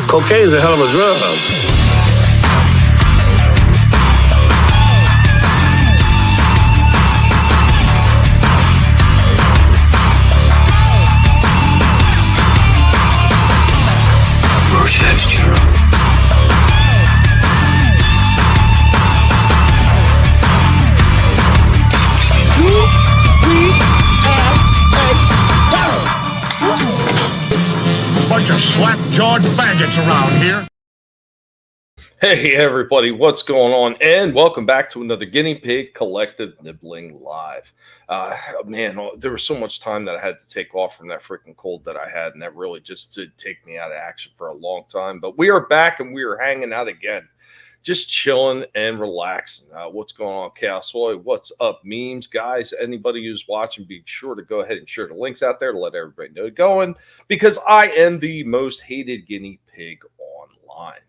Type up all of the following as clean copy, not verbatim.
Cocaine's a hell of a drug. Bunch of slap-jawed faggots around here. Hey everybody, what's going on? And welcome back to another Guinea Pig Collective Nibbling Live. Man, there was so much time that I had to take off from that freaking cold that I had, and that really just did take me out of action for a long time. But we are back and we are hanging out again. Just chilling and relaxing. What's going on, Chaos Boy? What's up, memes? Guys, anybody who's watching, be sure to go ahead and share the links out there to let everybody know it's going, because I am the most hated guinea pig online.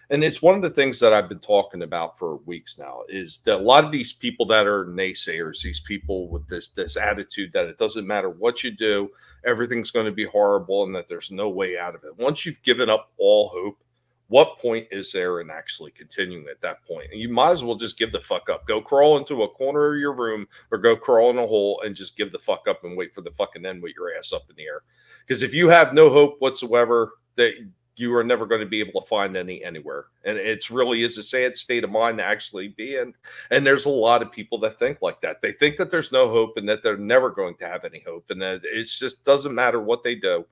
And it's one of the things that I've been talking about for weeks now, is that a lot of these people that are naysayers, these people with this attitude that it doesn't matter what you do, everything's going to be horrible and that there's no way out of it. Once you've given up all hope, what point is there in actually continuing at that point? And you might as well just give the fuck up. Go crawl into a corner of your room or go crawl in a hole and just give the fuck up and wait for the fucking end with your ass up in the air. Because if you have no hope whatsoever, that you are never going to be able to find any anywhere. And it really is a sad state of mind to actually be in. And there's a lot of people that think like that. They think that there's no hope and that they're never going to have any hope. And that it just doesn't matter what they do,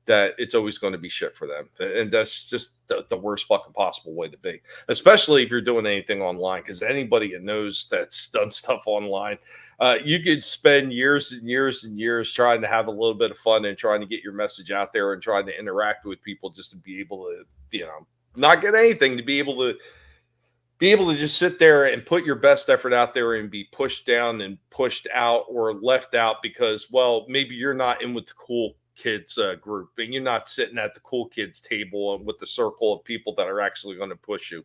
that it's always going to be shit for them. And that's just the worst fucking possible way to be, especially if you're doing anything online, because anybody that knows that's done stuff online, you could spend years and years and years trying to have a little bit of fun and trying to get your message out there and trying to interact with people just to be able to, not get anything, to be able to just sit there and put your best effort out there and be pushed down and pushed out or left out because, well, maybe you're not in with the cool kids group and you're not sitting at the cool kids table and with the circle of people that are actually going to push you.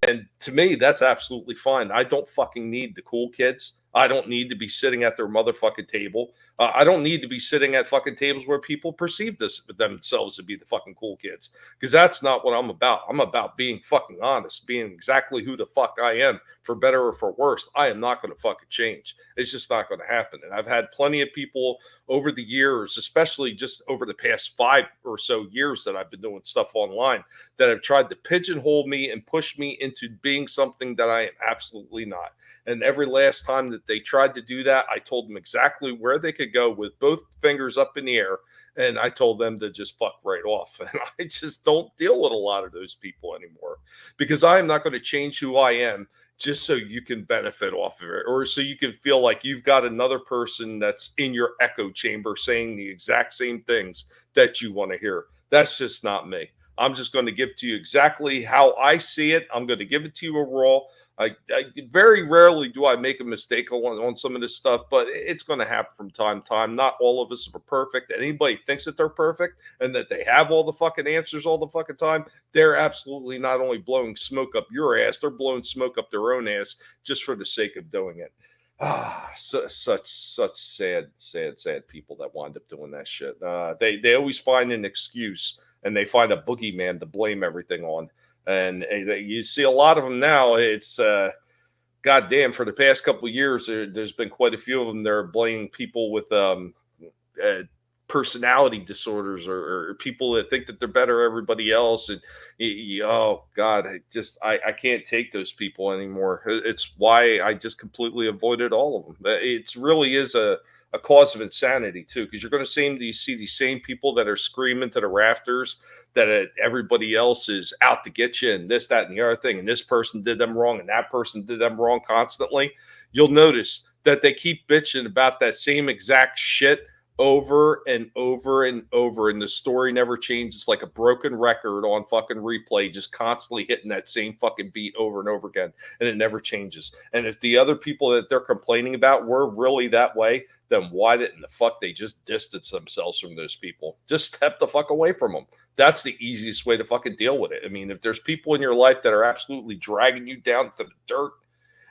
And to me, that's absolutely fine. I don't fucking need the cool kids. I don't need to be sitting at their motherfucking table. I don't need to be sitting at fucking tables where people perceive themselves to be the fucking cool kids, because that's not what I'm about. I'm about being fucking honest, being exactly who the fuck I am, for better or for worse. I am not going to fucking change. It's just not going to happen. And I've had plenty of people over the years, especially just over the past 5 or so years that I've been doing stuff online, that have tried to pigeonhole me and push me into being something that I am absolutely not. And every last time that they tried to do that, I told them exactly where they could go with both fingers up in the air. And I told them to just fuck right off. And I just don't deal with a lot of those people anymore, because I am not going to change who I am just so you can benefit off of it, or so you can feel like you've got another person that's in your echo chamber saying the exact same things that you want to hear. That's just not me. I'm just going to give to you exactly how I see it. I'm going to give it to you raw. I very rarely do I make a mistake on some of this stuff, but it's going to happen from time to time. Not all of us are perfect. Anybody thinks that they're perfect and that they have all the fucking answers all the fucking time, they're absolutely not only blowing smoke up your ass, they're blowing smoke up their own ass just for the sake of doing it. Such sad people that wind up doing that shit. They always find an excuse and they find a boogeyman to blame everything on. And you see a lot of them now. It's goddamn, for the past couple of years, there's been quite a few of them. They're blaming people with personality disorders or people that think that they're better than everybody else. And oh God, I can't take those people anymore. It's why I just completely avoided all of them. It really is a cause of insanity too, because you're going to see these same people that are screaming to the rafters that everybody else is out to get you and this, that, and the other thing, and this person did them wrong and that person did them wrong constantly. You'll notice that they keep bitching about that same exact shit over and over and over, and the story never changes, like a broken record on fucking replay, just constantly hitting that same fucking beat over and over again, and it never changes. And if the other people that they're complaining about were really that way, then why didn't the fuck they just distance themselves from those people? Just step the fuck away from them. That's the easiest way to fucking deal with it. I mean, if there's people in your life that are absolutely dragging you down to the dirt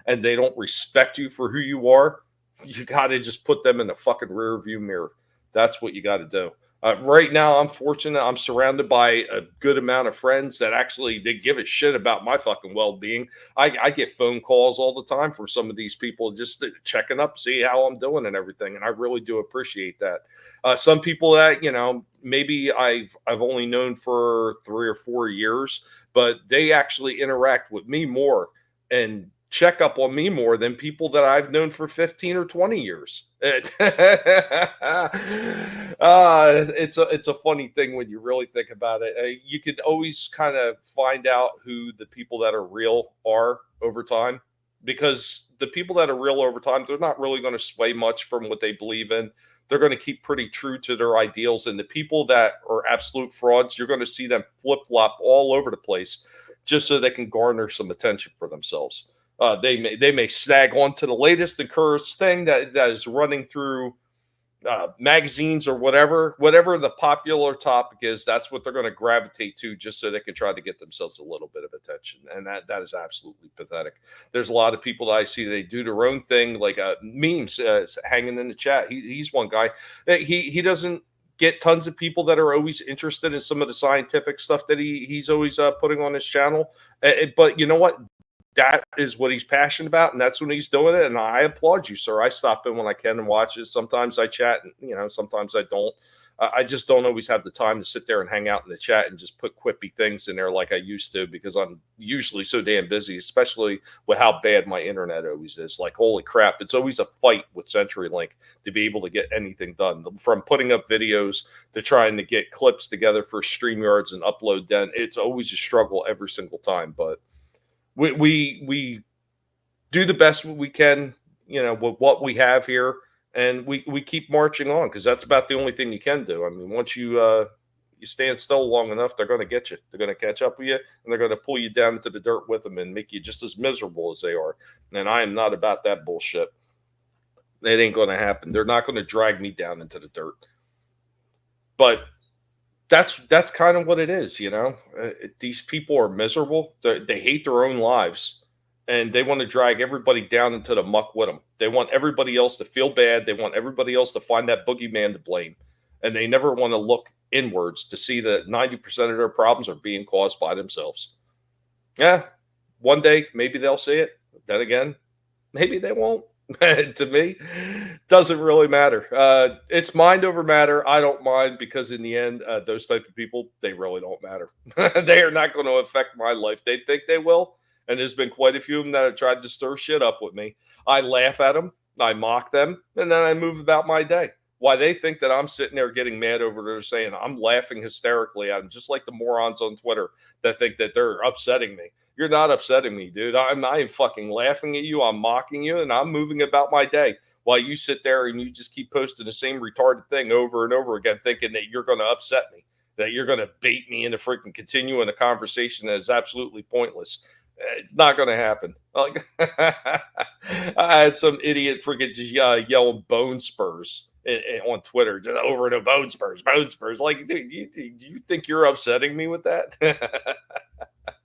and they don't respect you for who you are, you got to just put them in the fucking rear view mirror. That's what you got to do. Right now, I'm fortunate. I'm surrounded by a good amount of friends that actually they give a shit about my fucking well-being. I get phone calls all the time from some of these people just checking up, see how I'm doing and everything, and I really do appreciate that. Some people that maybe I've only known for 3 or 4 years, but they actually interact with me more and check up on me more than people that I've known for 15 or 20 years. It's a funny thing when you really think about it. You can always kind of find out who the people that are real are over time, because the people that are real over time, they're not really going to sway much from what they believe in. They're going to keep pretty true to their ideals. And the people that are absolute frauds, you're going to see them flip flop all over the place just so they can garner some attention for themselves. They may snag on to the latest and current thing that is running through magazines or whatever the popular topic is. That's what they're going to gravitate to, just so they can try to get themselves a little bit of attention. And that is absolutely pathetic. There's a lot of people that I see, they do their own thing, like memes hanging in the chat. He's one guy. He doesn't get tons of people that are always interested in some of the scientific stuff that he's always putting on his channel. But you know what? That is what he's passionate about, and that's when he's doing it. And I applaud you, sir. I stop in when I can and watch it. Sometimes I chat, and sometimes I don't. I just don't always have the time to sit there and hang out in the chat and just put quippy things in there like I used to, because I'm usually so damn busy, especially with how bad my internet always is. Like, holy crap, it's always a fight with CenturyLink to be able to get anything done. From putting up videos to trying to get clips together for StreamYards and upload them, it's always a struggle every single time. But we do the best we can, with what we have here, and we keep marching on, because that's about the only thing you can do. I mean, once you stand still long enough, they're going to get you. They're going to catch up with you, and they're going to pull you down into the dirt with them and make you just as miserable as they are. And I am not about that bullshit. It ain't going to happen. They're not going to drag me down into the dirt. But that's kind of what it is, these people are miserable. They hate their own lives, and they want to drag everybody down into the muck with them. They want everybody else to feel bad. They want everybody else to find that boogeyman to blame, and they never want to look inwards to see that 90% of their problems are being caused by themselves. Yeah, one day maybe they'll see it. Then again, maybe they won't. To me, doesn't really matter. It's mind over matter. I don't mind, because in the end, those type of people, they really don't matter. They are not going to affect my life. They think they will, and there's been quite a few of them that have tried to stir shit up with me. I laugh at them, I mock them, and then I move about my day. Why they think that I'm sitting there getting mad over there saying I'm laughing hysterically at them, just like the morons on Twitter that think that they're upsetting me. You're not upsetting me, dude. I am fucking laughing at you. I'm mocking you, and I'm moving about my day while you sit there and you just keep posting the same retarded thing over and over again, thinking that you're going to upset me, that you're going to bait me into freaking continuing a conversation that is absolutely pointless. It's not going to happen. Like, I had some idiot freaking just yelling bone spurs on Twitter, just over and bone spurs. Like, dude, do you think you're upsetting me with that?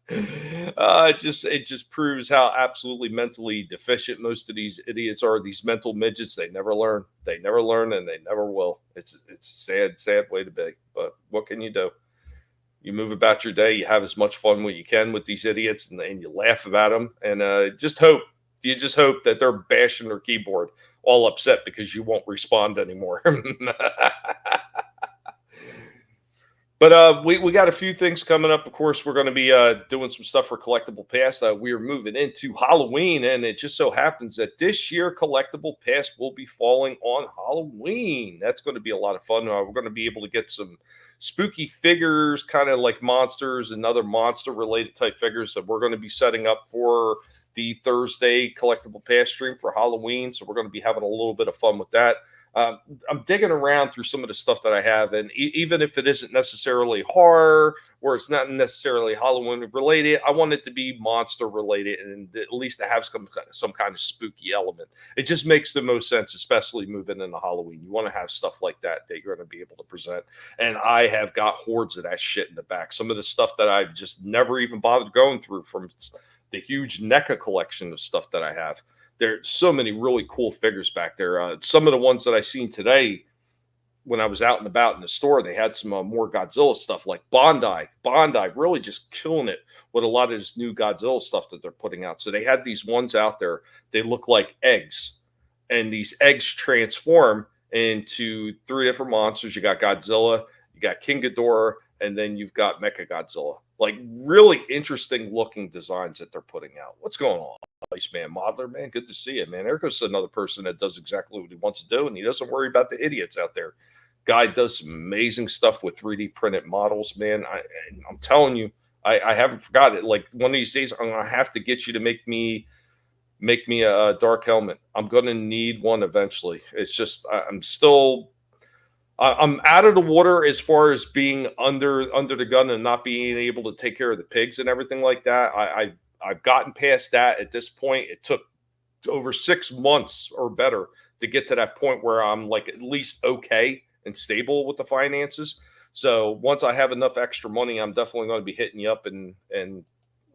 It just proves how absolutely mentally deficient most of these idiots are. These mental midgets, they never learn, and they never will. It's a sad way to be, but what can you do? You move about your day, you have as much fun what you can with these idiots, and you laugh about them, and you just hope that they're bashing their keyboard all upset because you won't respond anymore. But we got a few things coming up. Of course, we're going to be doing some stuff for Collectible Pass. We are moving into Halloween, and it just so happens that this year Collectible Pass will be falling on Halloween. That's going to be a lot of fun. We're going to be able to get some spooky figures, kind of like monsters and other monster-related type figures that we're going to be setting up for the Thursday Collectible Pass stream for Halloween. So we're going to be having a little bit of fun with that. I'm digging around through some of the stuff that I have, and even if it isn't necessarily horror or it's not necessarily Halloween related, I want it to be monster related, and at least to have some kind of spooky element. It just makes the most sense, especially moving into Halloween. You want to have stuff like that you're going to be able to present, and I have got hordes of that shit in the back. Some of the stuff that I've just never even bothered going through, from the huge NECA collection of stuff that I have. There's so many really cool figures back there. Some of the ones that I seen today, when I was out and about in the store, they had some more Godzilla stuff like Bondi. Bondi really just killing it with a lot of this new Godzilla stuff that they're putting out. So they had these ones out there. They look like eggs, and these eggs transform into three different monsters. You got Godzilla, you got King Ghidorah, and then you've got Mecha Godzilla. Like really interesting looking designs that they're putting out. What's going on? Man, Modeler, man, good to see you, man. There goes another person that does exactly what he wants to do, and he doesn't worry about the idiots out there. Guy does some amazing stuff with 3D printed models, man. I'm telling you, I haven't forgot it. Like one of these days, I'm gonna have to get you to make me a dark helmet. I'm gonna need one eventually. It's just I'm out of the water as far as being under the gun and not being able to take care of the pigs and everything like that. I've gotten past that at this point. It took over 6 months or better to get to that point where I'm like at least okay and stable with the finances. So once I have enough extra money, I'm definitely going to be hitting you up and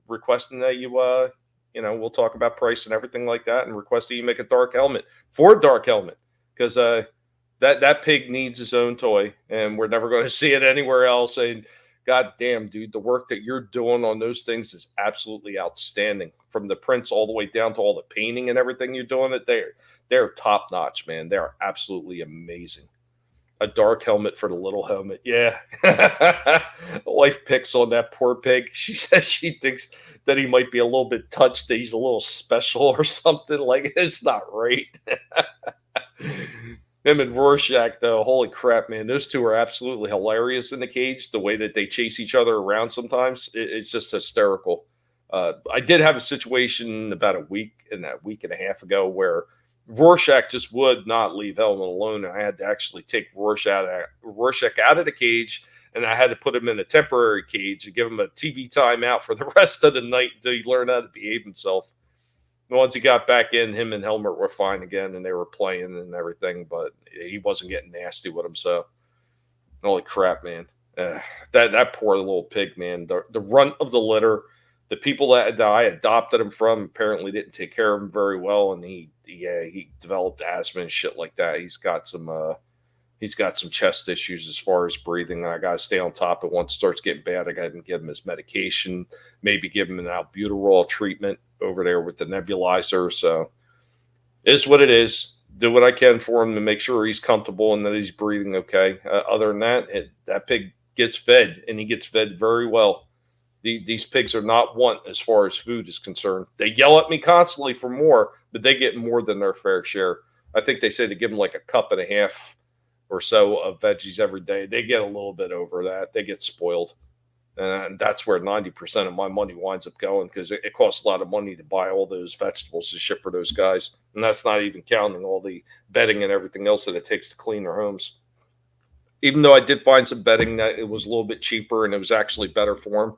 requesting that we'll talk about price and everything like that, and request that you make a dark helmet for a dark helmet, because that pig needs his own toy, and we're never going to see it anywhere else. And God damn, dude, the work that you're doing on those things is absolutely outstanding. From the prints all the way down to all the painting and everything you're doing, they're top notch, man. They are absolutely amazing. A dark helmet for the little helmet, yeah. Wife picks on that poor pig. She says she thinks that he might be a little bit touched, that he's a little special or something. Like, it's not right. Him and Rorschach, though, holy crap, man. Those two are absolutely hilarious in the cage. The way that they chase each other around sometimes, it's just hysterical. I did have a situation about a week and a half ago where Rorschach just would not leave Helen alone, and I had to actually take Rorschach out of the cage, and I had to put him in a temporary cage and give him a TV timeout for the rest of the night until he learned how to behave himself. Once he got back in, him and Helmut were fine again, and they were playing and everything, but he wasn't getting nasty with him. So, holy crap, man! That poor little pig, man. The runt of the litter. The people that I adopted him from apparently didn't take care of him very well, and he developed asthma and shit like that. He's got some chest issues as far as breathing, and I got to stay on top of it. Once it starts getting bad, I got to give him his medication, maybe give him an albuterol treatment over there with the nebulizer. So it's what it is. Do what I can for him to make sure he's comfortable and that he's breathing okay. Other than that, that pig gets fed, and he gets fed very well. These pigs are not want as far as food is concerned. They yell at me constantly for more, but they get more than their fair share. I think they say to give them like a cup and a half or so of veggies every day. They get a little bit over that. They get spoiled. And that's where 90% of my money winds up going, because it costs a lot of money to buy all those vegetables to ship for those guys. And that's not even counting all the bedding and everything else that it takes to clean their homes. Even though I did find some bedding that it was a little bit cheaper and it was actually better for them.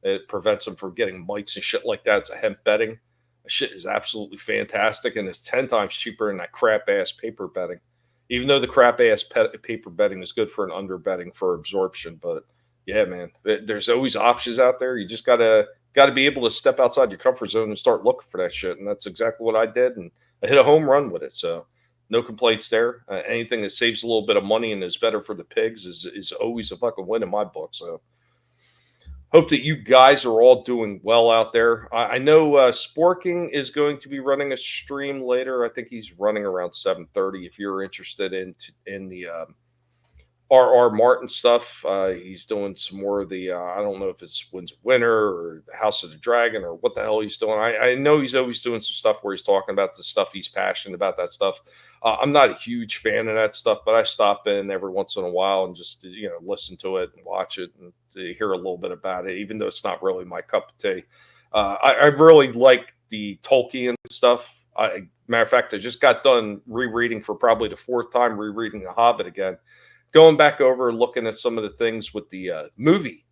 It prevents them from getting mites and shit like that. It's a hemp bedding. The shit is absolutely fantastic, and it's 10 times cheaper than that crap-ass paper bedding. Even though the crap-ass paper bedding is good for an under bedding for absorption, but yeah, man, there's always options out there. You just gotta be able to step outside your comfort zone and start looking for that shit, and that's exactly what I did, and I hit a home run with it. So no complaints there. Anything that saves a little bit of money and is better for the pigs is always a fucking win in my book. So hope that you guys are all doing well out there. I know Sporking is going to be running a stream later. I think he's running around 7:30. If you're interested in the R.R. Martin stuff, he's doing some more of the, I don't know if it's Winds of Winter or the House of the Dragon or what the hell he's doing. I know he's always doing some stuff where he's talking about the stuff he's passionate about, that stuff. I'm not a huge fan of that stuff, but I stop in every once in a while and just, listen to it and watch it and to hear a little bit about it, even though it's not really my cup of tea. I really like the Tolkien stuff. Matter of fact, I just got done rereading for probably the 4th time, rereading The Hobbit again. Going back over and looking at some of the things with the movie,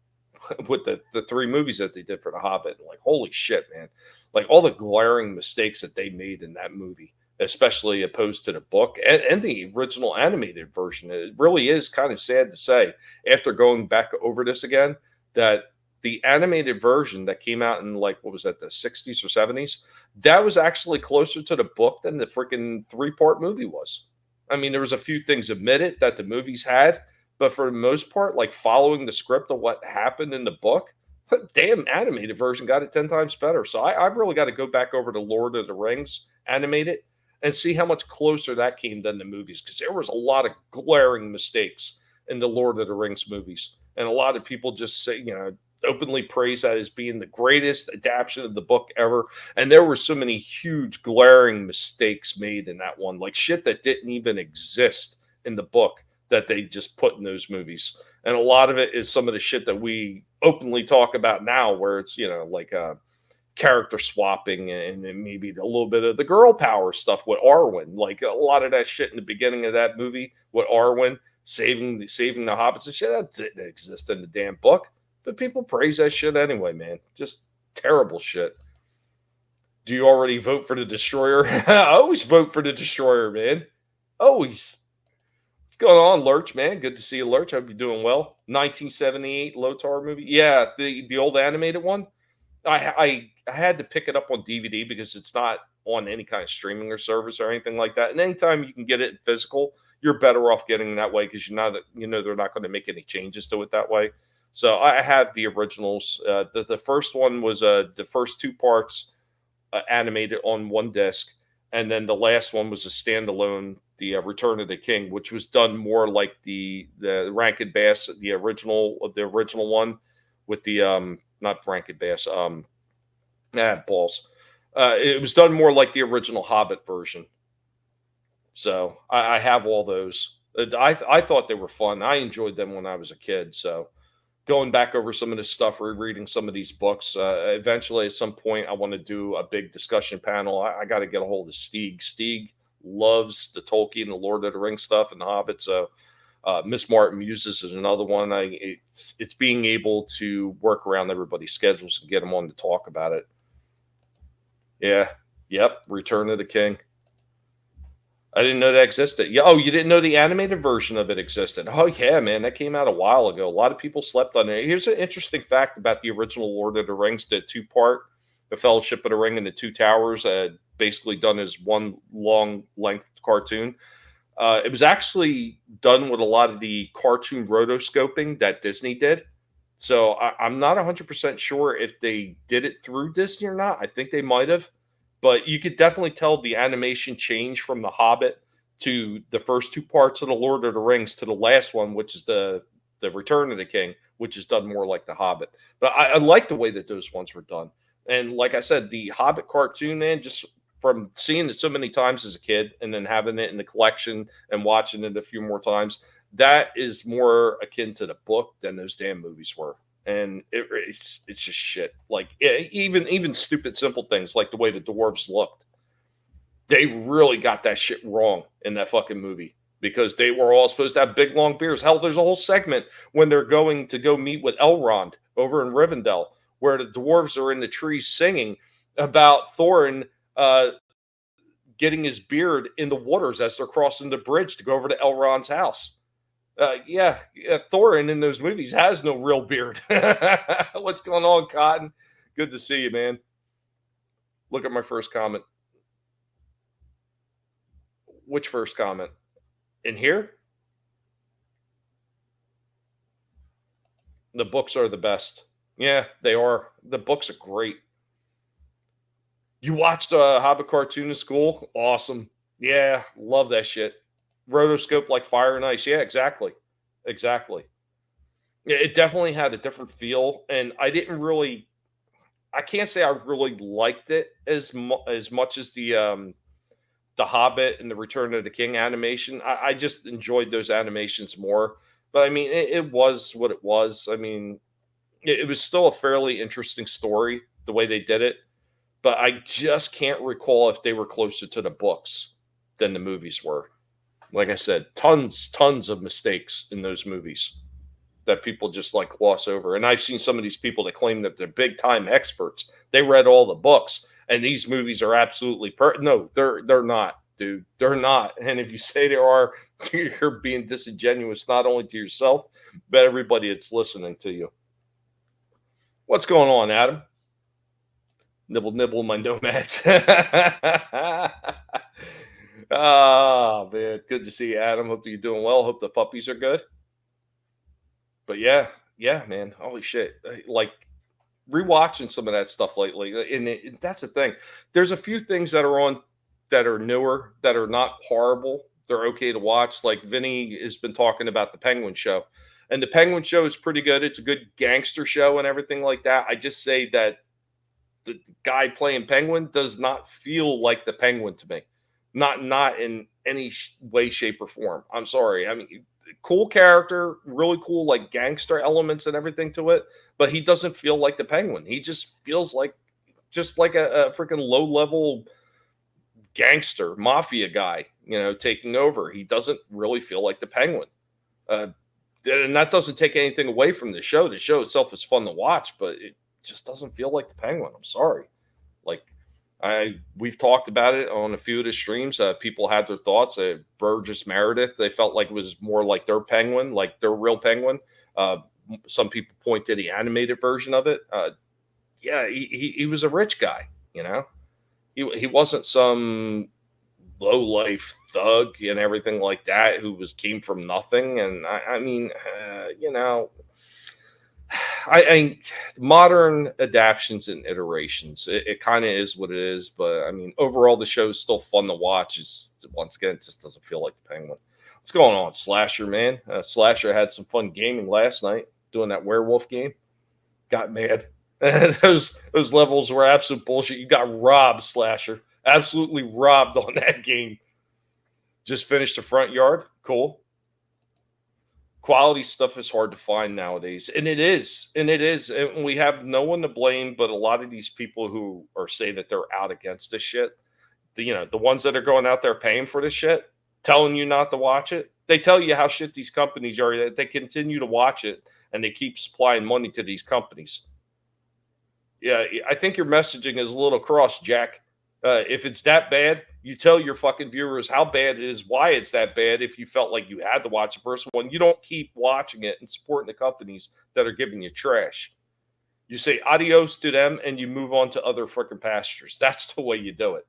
with the 3 movies that they did for The Hobbit. Like, holy shit, man. Like, all the glaring mistakes that they made in that movie, especially opposed to the book and the original animated version. It really is kind of sad to say, after going back over this again, that the animated version that came out in, like, what was that, the 60s or 70s, that was actually closer to the book than the freaking 3-part movie was. I mean, there was a few things omitted that the movies had, but for the most part, like following the script of what happened in the book, damn animated version got it 10 times better. So I've really got to go back over to Lord of the Rings animated and see how much closer that came than the movies, because there was a lot of glaring mistakes in the Lord of the Rings movies. And a lot of people just say, openly praise that as being the greatest adaptation of the book ever. And there were so many huge glaring mistakes made in that one, like shit that didn't even exist in the book that they just put in those movies. And a lot of it is some of the shit that we openly talk about now, where it's, like character swapping and maybe a little bit of the girl power stuff with Arwen. Like a lot of that shit in the beginning of that movie with Arwen saving the hobbits and shit, that didn't exist in the damn book. But people praise that shit anyway, man. Just terrible shit. Do you already vote for the Destroyer? I always vote for the Destroyer, man. Always. What's going on, Lurch, man? Good to see you, Lurch. Hope you're doing well. 1978 Lotar movie. Yeah, the old animated one. I had to pick it up on DVD because it's not on any kind of streaming or service or anything like that. And anytime you can get it in physical, you're better off getting it that way, because they're not going to make any changes to it that way. So I have the originals. The first one was the first two parts animated on one disc, and then the last one was a standalone, the Return of the King, which was done more like the Rankin Bass, the original one with the not Rankin Bass, balls. It was done more like the original Hobbit version. So I have all those. I thought they were fun. I enjoyed them when I was a kid. So going back over some of this stuff, rereading some of these books. Eventually, at some point, I want to do a big discussion panel. I got to get a hold of Stieg. Stieg loves the Tolkien, the Lord of the Rings stuff, and the Hobbit. So Miss Martin Muses is another one. It's being able to work around everybody's schedules and get them on to talk about it. Yeah. Yep. Return of the King. I didn't know that existed. Yeah. Oh, you didn't know the animated version of it existed? Oh, yeah, man. That came out a while ago. A lot of people slept on it. Here's an interesting fact about the original Lord of the Rings, the two-part, the Fellowship of the Ring and the Two Towers, basically done as one long-length cartoon. It was actually done with a lot of the cartoon rotoscoping that Disney did. So I'm not 100% sure if they did it through Disney or not. I think they might have. But you could definitely tell the animation changed from The Hobbit to the first two parts of The Lord of the Rings to the last one, which is the Return of the King, which is done more like The Hobbit. But I like the way that those ones were done. And like I said, the Hobbit cartoon, man, just from seeing it so many times as a kid and then having it in the collection and watching it a few more times, that is more akin to the book than those damn movies were. And it's just shit. Like even stupid simple things like the way the dwarves looked, they really got that shit wrong in that fucking movie, because they were all supposed to have big long beards. Hell, there's a whole segment when they're going to go meet with Elrond over in Rivendell, where the dwarves are in the trees singing about Thorin getting his beard in the waters as they're crossing the bridge to go over to Elrond's house. Thorin in those movies has no real beard. What's going on, Cotton? Good to see you, man. Look at my first comment. Which first comment? In here? The books are the best. Yeah, they are. The books are great. You watched a Hobbit cartoon in school? Awesome. Yeah, love that shit. Rotoscope like fire and ice. Yeah, exactly. It definitely had a different feel, and I can't say I really liked it as much as the Hobbit and the Return of the King animation. I just enjoyed those animations more. But I mean, it was what it was. I mean, it was still a fairly interesting story the way they did it, but I just can't recall if they were closer to the books than the movies were. Like I said, tons of mistakes in those movies that people just like gloss over. And I've seen some of these people that claim that they're big time experts. They read all the books, and these movies are absolutely no, they're not, dude. They're not. And if you say they are, you're being disingenuous not only to yourself, but everybody that's listening to you. What's going on, Adam? Nibble my nomads. Ah, man, good to see you, Adam. Hope that you're doing well. Hope the puppies are good. But yeah, man. Holy shit! Like rewatching some of that stuff lately, and that's the thing. There's a few things that are on that are newer that are not horrible. They're okay to watch. Like Vinny has been talking about the Penguin Show, and the Penguin Show is pretty good. It's a good gangster show and everything like that. I just say that the guy playing Penguin does not feel like the Penguin to me. Not in any way, shape, or form. I'm sorry. I mean, cool character, really cool like gangster elements and everything to it, but he doesn't feel like the Penguin. He just feels like a freaking low level gangster mafia guy, taking over. He doesn't really feel like the Penguin. Uh, and that doesn't take anything away from the show. The show itself is fun to watch, but it just doesn't feel like the Penguin. I'm sorry. Like we've talked about it on a few of the streams. People had their thoughts. Burgess Meredith, they felt like it was more like their Penguin, like their real Penguin. Uh, some people point to the animated version of it. Yeah, he was a rich guy. He wasn't some low life thug and everything like that who came from nothing. And I mean, I modern adaptations and iterations, it kind of is what it is. But I mean, overall, the show is still fun to watch. It's once again, it just doesn't feel like the Penguin. What's going on, Slasher, man? Slasher had some fun gaming last night, doing that werewolf game. Got mad. those levels were absolute bullshit. You got robbed, Slasher. Absolutely robbed on that game. Just finished the front yard. Cool. Quality stuff is hard to find nowadays, and it is, and we have no one to blame but a lot of these people who are saying that they're out against this shit. The ones that are going out there paying for this shit, telling you not to watch it. They tell you how shit these companies are, that they continue to watch it and they keep supplying money to these companies. Yeah, I think your messaging is a little cross, Jack. If it's that bad, you tell your fucking viewers how bad it is, why it's that bad. If you felt like you had to watch the first one, you don't keep watching it and supporting the companies that are giving you trash. You say adios to them and you move on to other freaking pastures. That's the way you do it.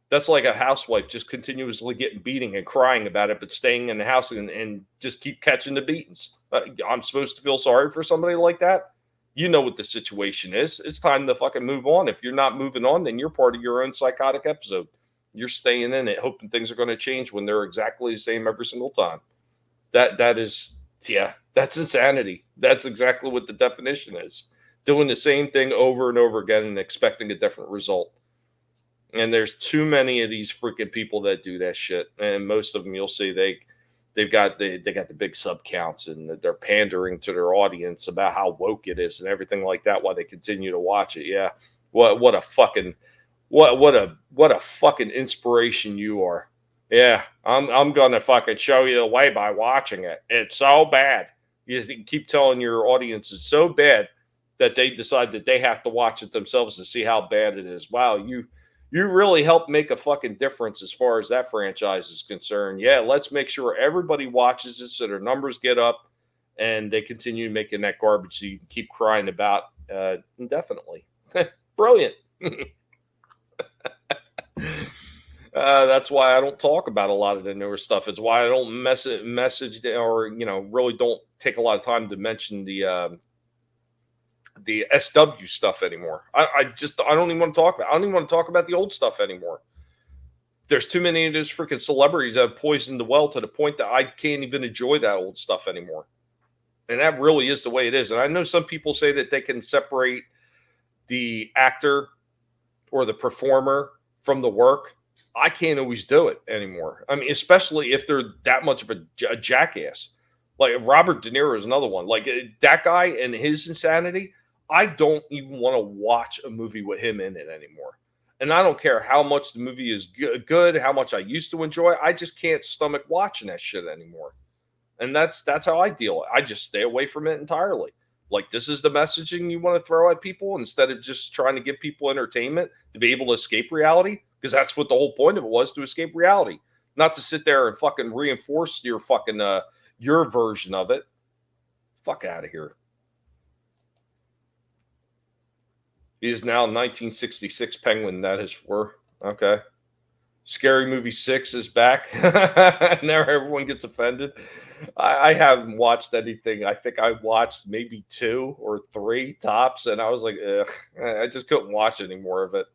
That's like a housewife just continuously getting beating and crying about it, but staying in the house and just keep catching the beatings. I'm supposed to feel sorry for somebody like that? You know what the situation is. It's time to fucking move on. If you're not moving on, then you're part of your own psychotic episode. You're staying in it, hoping things are going to change when they're exactly the same every single time. That is, yeah, that's insanity. That's exactly what the definition is. Doing the same thing over and over again and expecting a different result. And there's too many of these freaking people that do that shit. And most of them, you'll see they got the big sub counts and they're pandering to their audience about how woke it is and everything like that while they continue to watch it. Yeah. What a fucking inspiration you are. Yeah, I'm gonna fucking show you the way by watching it. It's so bad. You keep telling your audience it's so bad that they decide that they have to watch it themselves to see how bad it is. Wow, you really help make a fucking difference as far as that franchise is concerned. Yeah, let's make sure everybody watches it so their numbers get up and they continue making that garbage so you can keep crying about indefinitely. Brilliant. That's why I don't talk about a lot of the newer stuff. It's why I don't message or really don't take a lot of time to mention the SW stuff anymore. I don't even want to talk about. I don't even want to talk about the old stuff anymore. There's too many of those freaking celebrities that have poisoned the well to the point that I can't even enjoy that old stuff anymore. And that really is the way it is. And I know some people say that they can separate the actor or the performer from the work. I can't always do it anymore. I mean, especially if they're that much of a jackass. Like Robert De Niro is another one. Like that guy and his insanity, I don't even want to watch a movie with him in it anymore. And I don't care how much the movie is good, how much I used to enjoy. I just can't stomach watching that shit anymore. And that's how I deal. I just stay away from it entirely. Like, this is the messaging you want to throw at people instead of just trying to give people entertainment to be able to escape reality, because that's what the whole point of it was, to escape reality, not to sit there and fucking reinforce your fucking your version of it. Fuck out of here. He is now 1966 Penguin. That is for okay. Scary Movie 6 is back. Now everyone gets offended. I haven't watched anything. I think I watched maybe 2 or 3 tops, and I was like, ugh, I just couldn't watch any more of it.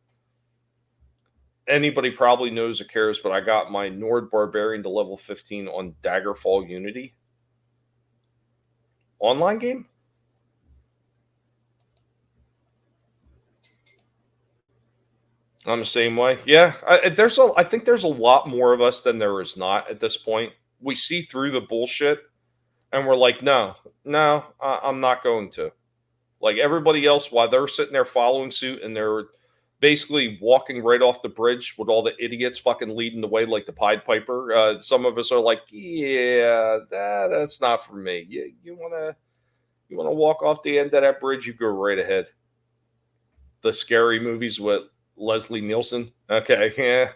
Anybody probably knows or cares, but I got my Nord Barbarian to level 15 on Daggerfall Unity. Online game? I'm the same way. Yeah, I think there's a lot more of us than there is not at this point. We see through the bullshit, and we're like, no, no, I'm not going to. Like everybody else, while they're sitting there following suit, and they're basically walking right off the bridge with all the idiots fucking leading the way, like the Pied Piper. Some of us are like, yeah, that's not for me. You wanna walk off the end of that bridge? You go right ahead. The scary movies with Leslie Nielsen. Okay, yeah.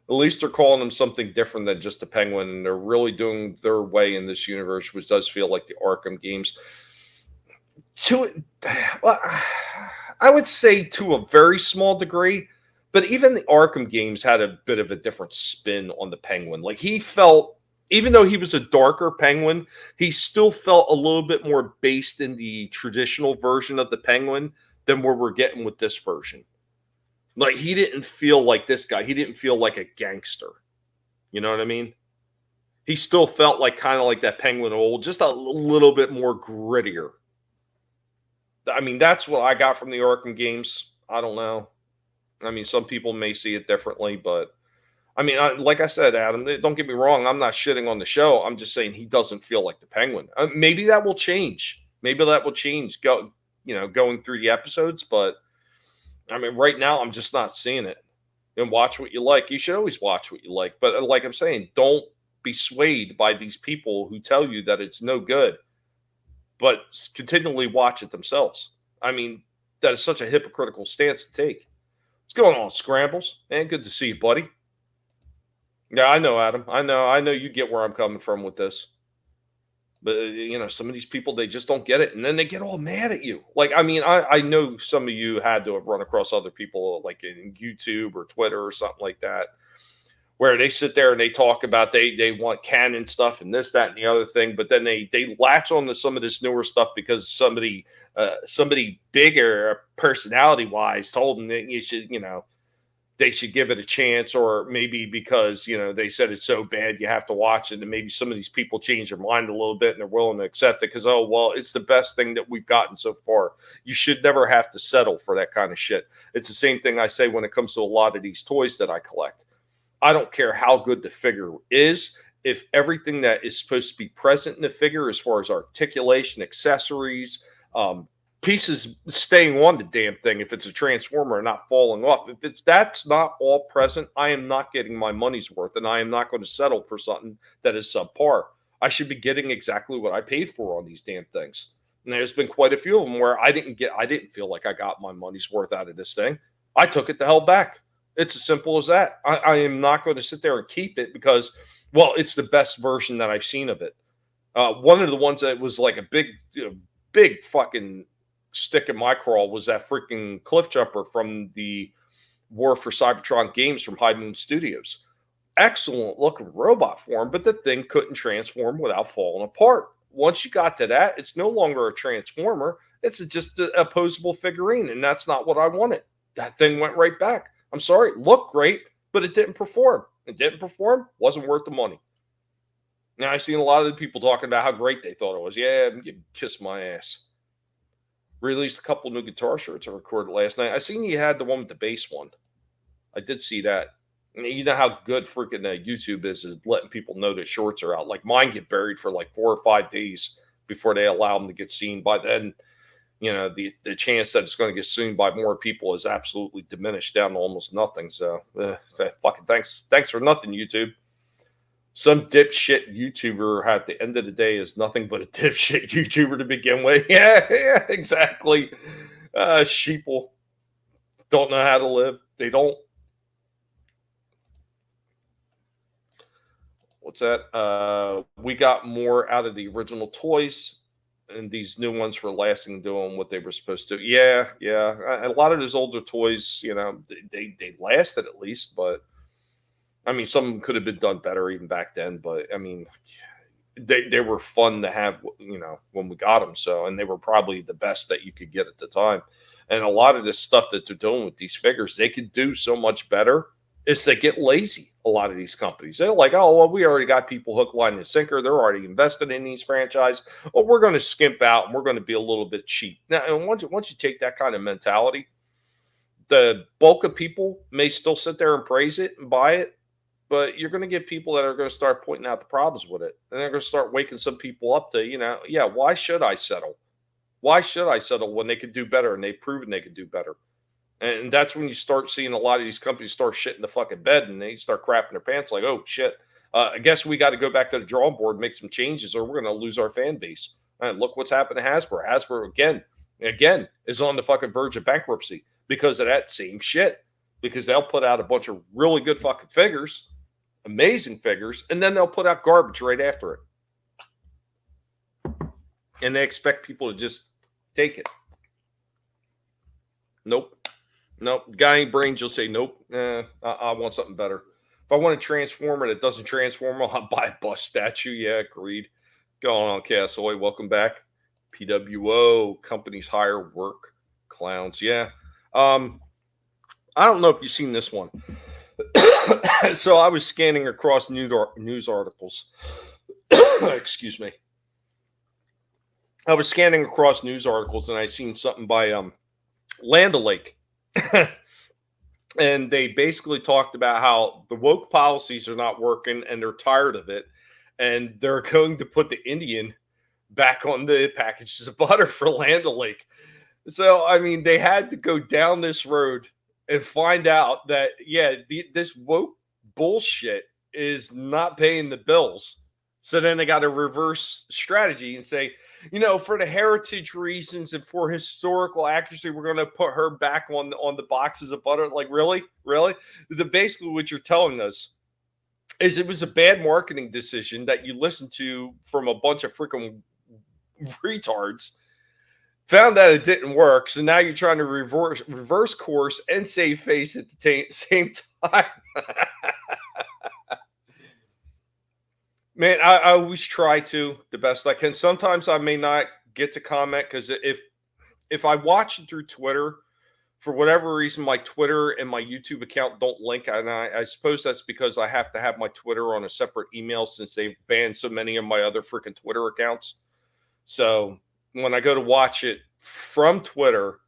At least they're calling him something different than just a penguin, and they're really doing their way in this universe, which does feel like the Arkham games. Well, I would say to a very small degree, but even the Arkham games had a bit of a different spin on the penguin. Like he felt, even though he was a darker penguin, he still felt a little bit more based in the traditional version of the penguin than what we're getting with this version. Like he didn't feel like this guy. He didn't feel like a gangster. You know what I mean? He still felt like kind of like that penguin old, just a little bit more grittier. I mean, that's what I got from the Arkham games. I don't know. I mean, some people may see it differently, but I mean, like I said, Adam, don't get me wrong. I'm not shitting on the show. I'm just saying he doesn't feel like the penguin. Maybe that will change. Maybe that will change. Going through the episodes, but I mean, right now I'm just not seeing it. And watch what you like. You should always watch what you like. But like I'm saying, don't be swayed by these people who tell you that it's no good, but continually watch it themselves. I mean, that is such a hypocritical stance to take. What's going on, Scrambles? Man, good to see you, buddy. Yeah, I know, Adam. I know you get where I'm coming from with this. But some of these people, they just don't get it, and then they get all mad at you. Like, I mean, I know some of you had to have run across other people like in YouTube or Twitter or something like that, where they sit there and they talk about they want canon stuff and this, that, and the other thing, but then they latch on to some of this newer stuff because somebody bigger personality wise told them that you should, they should give it a chance, or maybe because they said it's so bad you have to watch it, and maybe some of these people change their mind a little bit and they're willing to accept it because, oh well, it's the best thing that we've gotten so far. You should never have to settle for that kind of shit. It's the same thing I say when it comes to a lot of these toys that I collect. I don't care how good the figure is. If everything that is supposed to be present in the figure, as far as articulation, accessories, pieces staying on the damn thing, if it's a transformer and not falling off, if that's not all present, I am not getting my money's worth, and I am not going to settle for something that is subpar. I should be getting exactly what I paid for on these damn things. And there's been quite a few of them where I didn't feel like I got my money's worth out of this thing. I took it the hell back. It's as simple as that. I am not going to sit there and keep it because, well, it's the best version that I've seen of it. One of the ones that was like a big fucking stick in my craw was that freaking cliff jumper from the War for Cybertron games from High Moon Studios. Excellent looking robot form, but the thing couldn't transform without falling apart. Once you got to that, it's no longer a transformer. It's just a opposable figurine, and that's not what I wanted. That thing went right back. I'm sorry, it looked great, but it didn't perform. It didn't perform, wasn't worth the money. Now, I've seen a lot of the people talking about how great they thought it was. Yeah, kiss my ass. Released a couple new guitar shirts I recorded last night. I seen you had the one with the bass one. I did see that. You know how good freaking YouTube is letting people know that shorts are out. Like mine get buried for like 4 or 5 days before they allow them to get seen. By then, the chance that it's going to get seen by more people is absolutely diminished down to almost nothing. So fucking thanks for nothing, YouTube. Some dipshit YouTuber at the end of the day is nothing but a dipshit YouTuber to begin with. Yeah, exactly. Sheeple don't know how to live. They don't. What's that? We got more out of the original toys. and these new ones were lasting, doing what they were supposed to. Yeah, yeah. A lot of those older toys, they lasted at least, but I mean, some of them could have been done better even back then. But I mean, they were fun to have, when we got them. So, and they were probably the best that you could get at the time. And a lot of this stuff that they're doing with these figures, they could do so much better. Is they get lazy. A lot of these companies, they're like, oh well, we already got people hook, line, and sinker. They're already invested in these franchises. Well, we're going to skimp out and we're going to be a little bit cheap. Now, and once you take that kind of mentality, the bulk of people may still sit there and praise it and buy it, but you're going to get people that are going to start pointing out the problems with it, and they're going to start waking some people up to, yeah, why should I settle? Why should I settle when they could do better and they've proven they could do better? And that's when you start seeing a lot of these companies start shitting the fucking bed and they start crapping their pants like, oh, shit. I guess we got to go back to the drawing board and make some changes or we're going to lose our fan base. And look what's happened to Hasbro. Hasbro, again, is on the fucking verge of bankruptcy because of that same shit. Because they'll put out a bunch of really good fucking figures, amazing figures, and then they'll put out garbage right after it. And they expect people to just take it. Nope. Got any brains, you'll say, nope, I want something better. If I want a transformer that doesn't transform, I'll buy a bust statue. Yeah, agreed. Going on, Castaway. Welcome back. PWO, companies hire work clowns. Yeah. I don't know if you've seen this one. So I was scanning across news articles. Excuse me. I was scanning across news articles and I seen something by Land O'Lake. And they basically talked about how the woke policies are not working and they're tired of it. And they're going to put the Indian back on the packages of butter for Land O'Lake. So, I mean, they had to go down this road and find out that, yeah, this woke bullshit is not paying the bills. So then they got a reverse strategy and say, for the heritage reasons and for historical accuracy, we're going to put her back on the boxes of butter. Like, really? Basically what you're telling us is it was a bad marketing decision that you listened to from a bunch of freaking retards, found that it didn't work. So now you're trying to reverse course and save face at the same time. Man, I always try to the best I can. Sometimes I may not get to comment because if I watch it through Twitter, for whatever reason, my Twitter and my YouTube account don't link. And I suppose that's because I have to have my Twitter on a separate email since they've banned so many of my other freaking Twitter accounts. So when I go to watch it from Twitter,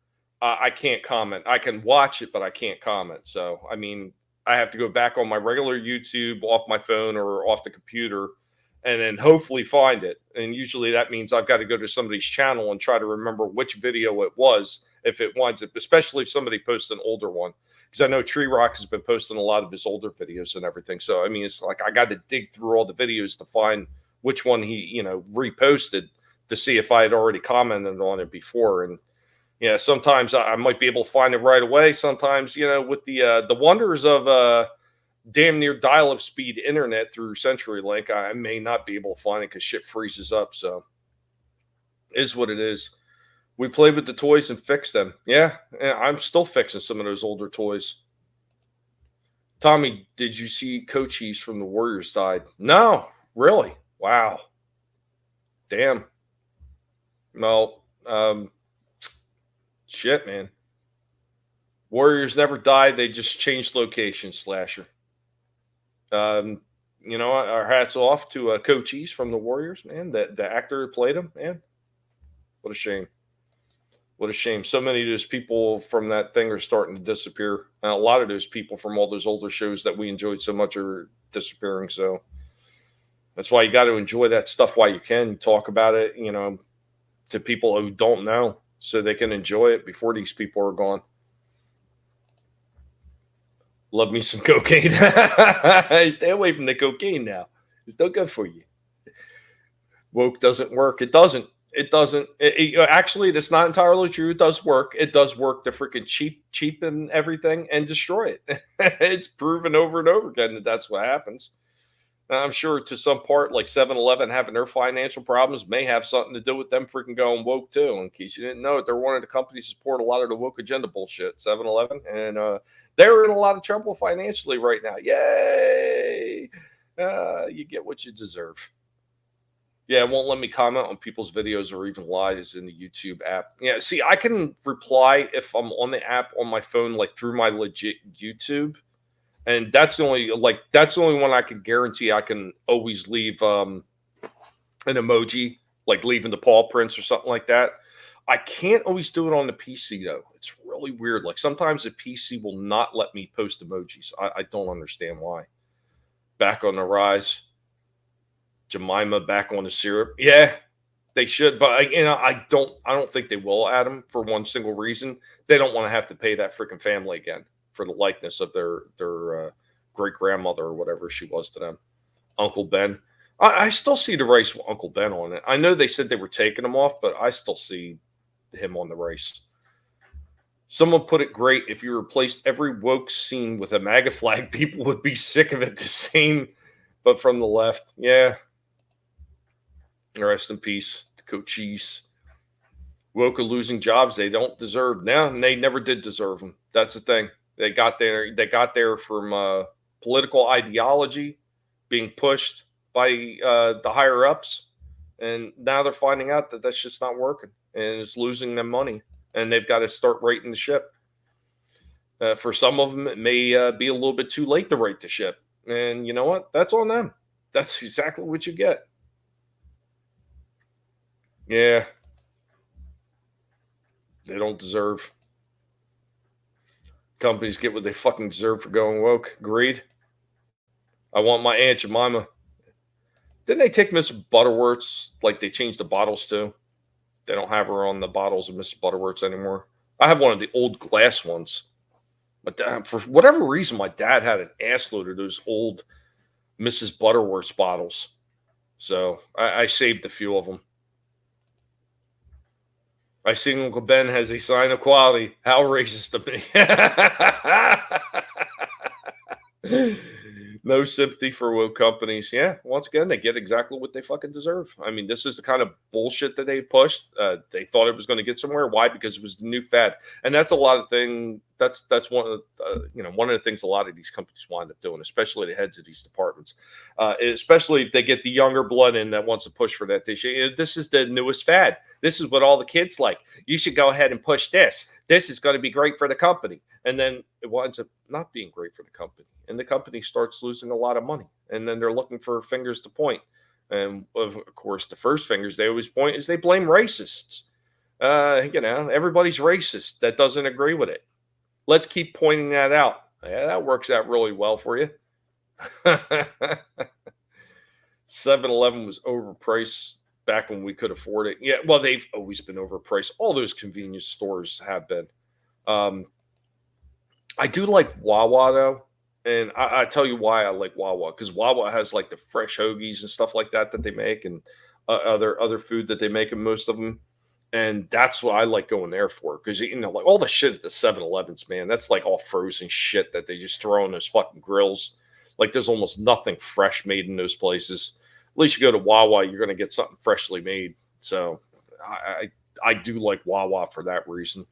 I can't comment. I can watch it, but I can't comment. So, I mean, I have to go back on my regular YouTube off my phone or off the computer and then hopefully find it. And usually that means I've got to go to somebody's channel and try to remember which video it was if it winds up, especially if somebody posts an older one. Because I know Tree Rock has been posting a lot of his older videos and everything. So, I mean, it's like I got to dig through all the videos to find which one he, reposted to see if I had already commented on it before. And yeah, sometimes I might be able to find it right away. Sometimes, with the wonders of damn near dial-up speed internet through CenturyLink, I may not be able to find it because shit freezes up. So, is what it is. We played with the toys and fixed them. Yeah, I'm still fixing some of those older toys. Tommy, did you see Cochise from the Warriors died? No, really? Wow. Damn. Well, shit, man. Warriors never died. They just changed location, Slasher. Our hats off to Cochise from the Warriors, man. The actor who played him, man. What a shame. What a shame. So many of those people from that thing are starting to disappear. And a lot of those people from all those older shows that we enjoyed so much are disappearing. So that's why you got to enjoy that stuff while you can. Talk about it, to people who don't know so they can enjoy it before these people are gone. Love me some cocaine. Stay away from the cocaine now. It's no good for you. Woke doesn't work. It doesn't. Actually, that's not entirely true. It does work. It does work to freaking cheapen everything and destroy it. It's proven over and over again that that's what happens. I'm sure to some part, like 7-Eleven having their financial problems may have something to do with them freaking going woke too. In case you didn't know it, they're one of the companies that support a lot of the woke agenda bullshit, 7-Eleven. And they're in a lot of trouble financially right now. Yay! You get what you deserve. Yeah, it won't let me comment on people's videos or even lives in the YouTube app. Yeah, see, I can reply if I'm on the app on my phone, like through my legit YouTube. And that's the only one I can guarantee I can always leave an emoji, like leaving the paw prints or something like that. I can't always do it on the PC though. It's really weird. Like sometimes the PC will not let me post emojis. I don't understand why. Back on the rise. Jemima back on the syrup. Yeah, they should, but I don't think they will, Adam, for one single reason. They don't want to have to pay that freaking family again for the likeness of their great grandmother or whatever she was to them. Uncle Ben. I still see the race with Uncle Ben on it. I know they said they were taking him off, but I still see him on the race. Someone put it great. If you replaced every woke scene with a MAGA flag, people would be sick of it the same, but from the left. Yeah. Rest in peace, Cochise. Woke are losing jobs they don't deserve now, and they never did deserve them. That's the thing. They got there. They got there from political ideology being pushed by the higher ups, and now they're finding out that that's just not working, and it's losing them money, and they've got to start righting the ship. For some of them, it may be a little bit too late to right the ship, and you know what? That's on them. That's exactly what you get. Yeah. They don't deserve. Companies get what they fucking deserve for going woke. Agreed. I want my Aunt Jemima. Didn't they take Miss Butterworth's, like they changed the bottles too? They don't have her on the bottles of Miss Butterworth's anymore. I have one of the old glass ones. But for whatever reason, my dad had an assload of those old Mrs. Butterworth's bottles. So I saved a few of them. I see Uncle Ben has a sign of quality. How racist of me. No sympathy for woke companies. Yeah, once again, they get exactly what they fucking deserve. I mean, this is the kind of bullshit that they pushed. They thought it was going to get somewhere. Why? Because it was the new fad, and that's a lot of things. That's one of one of the things a lot of these companies wind up doing, especially the heads of these departments. Especially if they get the younger blood in that wants to push for that. This is the newest fad. This is what all the kids like. You should go ahead and push this. This is going to be great for the company, and then it winds up not being great for the company. And the company starts losing a lot of money. And then they're looking for fingers to point. And of course, the first fingers they always point is they blame racists. Everybody's racist that doesn't agree with it. Let's keep pointing that out. Yeah, that works out really well for you. 7-Eleven was overpriced back when we could afford it. Yeah, well, they've always been overpriced. All those convenience stores have been. I do like Wawa, though. And I tell you why I like Wawa, because Wawa has like the fresh hoagies and stuff like that they make, and other food that they make in most of them. And that's what I like going there for, because like all the shit at the 7-Elevens, man, that's like all frozen shit that they just throw in those fucking grills. Like there's almost nothing fresh made in those places. At least you go to Wawa, you're going to get something freshly made. So I do like Wawa for that reason.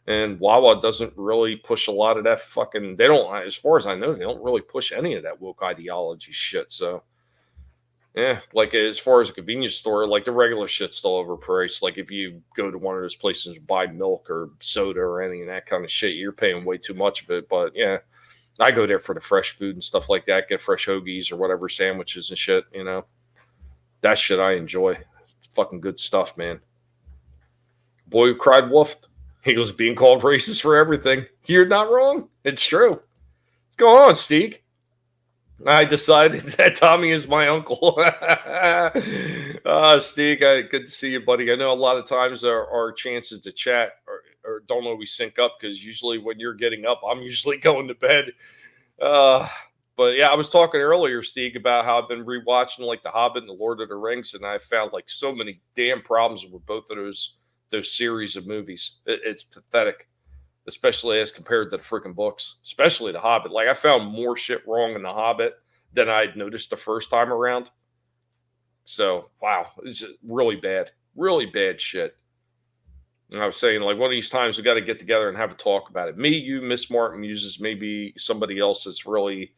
And Wawa doesn't really push a lot of that fucking. They don't, as far as I know, they don't really push any of that woke ideology shit. So, yeah, like as far as a convenience store, like the regular shit's still overpriced. Like if you go to one of those places and buy milk or soda or any of that kind of shit, you're paying way too much of it. But yeah, I go there for the fresh food and stuff like that. Get fresh hoagies or whatever, sandwiches and shit. That shit I enjoy. It's fucking good stuff, man. Boy who cried wolf. He was being called racist for everything. You're not wrong. It's true. What's going on, Steve? I decided that Tommy is my uncle. Steve, good to see you, buddy. I know a lot of times our chances to chat or don't always sync up, because usually when you're getting up, I'm usually going to bed. But yeah, I was talking earlier, Steve, about how I've been rewatching like The Hobbit and The Lord of the Rings, and I found like so many damn problems with both of those series of movies. It's pathetic, especially as compared to the freaking books, especially The Hobbit. Like I found more shit wrong in The Hobbit than I'd noticed the first time around. So, wow, it's really bad shit. And I was saying, like, one of these times we got to get together and have a talk about it. Me, you, Miss Martin uses maybe somebody else that's really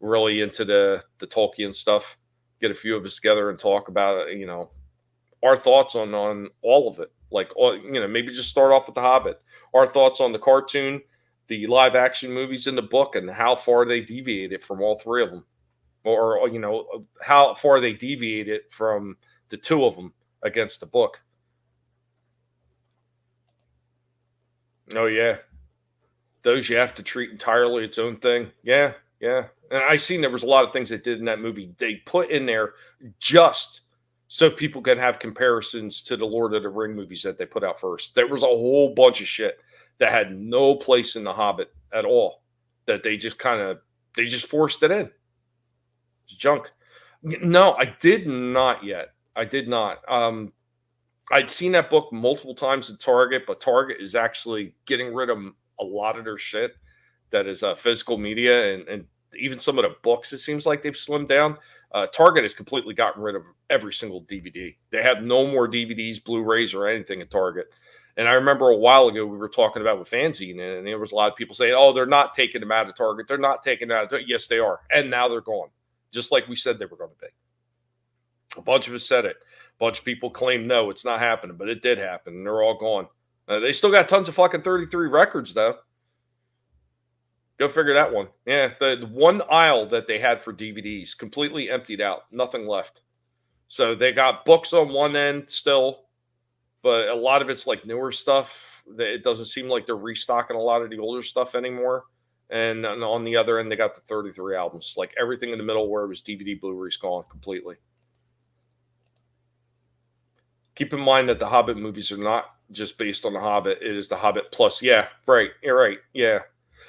into the Tolkien stuff. Get a few of us together and talk about it, our thoughts on all of it. Like, maybe just start off with The Hobbit. Our thoughts on the cartoon, the live action movies, in the book, and how far they deviated from all three of them, or how far they deviated from the two of them against the book. Oh yeah, those you have to treat entirely its own thing. Yeah, yeah. And I seen there was a lot of things they did in that movie they put in there just so people can have comparisons to the Lord of the Ring movies that they put out first. There was a whole bunch of shit that had no place in The Hobbit at all that they just forced it in. It's junk. No, I did not yet. I did not. I'd seen that book multiple times at Target, but Target is actually getting rid of a lot of their shit that is physical media, and even some of the books, it seems like they've slimmed down. Target has completely gotten rid of every single DVD. They have no more DVDs, Blu-rays, or anything at Target. And I remember a while ago we were talking about with Fanzine, and there was a lot of people saying, "Oh, they're not taking them out of Target. They're not taking them out of Target." Yes, they are, and now they're gone, just like we said they were going to be. A bunch of us said it. A bunch of people claim no, it's not happening, but it did happen, and they're all gone. They still got tons of fucking 33 records, though. Go figure that one. Yeah, the one aisle that they had for DVDs completely emptied out. Nothing left. So they got books on one end still, but a lot of it's like newer stuff. It doesn't seem like they're restocking a lot of the older stuff anymore. And on the other end, they got the 33 albums. Like everything in the middle where it was DVD, Blu-ray's gone completely. Keep in mind that the Hobbit movies are not just based on the Hobbit. It is the Hobbit plus. Yeah, right. You're right. Yeah.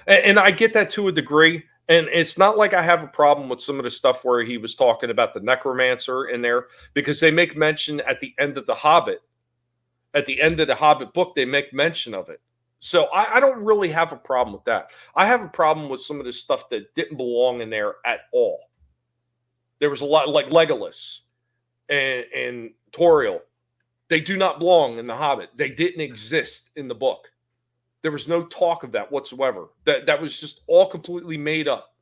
And I get that to a degree. And it's not like I have a problem with some of the stuff where he was talking about the necromancer in there, because they make mention at the end of the Hobbit. At the end of the Hobbit book, they make mention of it. So I don't really have a problem with that. I have a problem with some of the stuff that didn't belong in there at all. There was a lot like Legolas and Toriel. They do not belong in the Hobbit. They didn't exist in the book. There was no talk of that whatsoever. That was just all completely made up.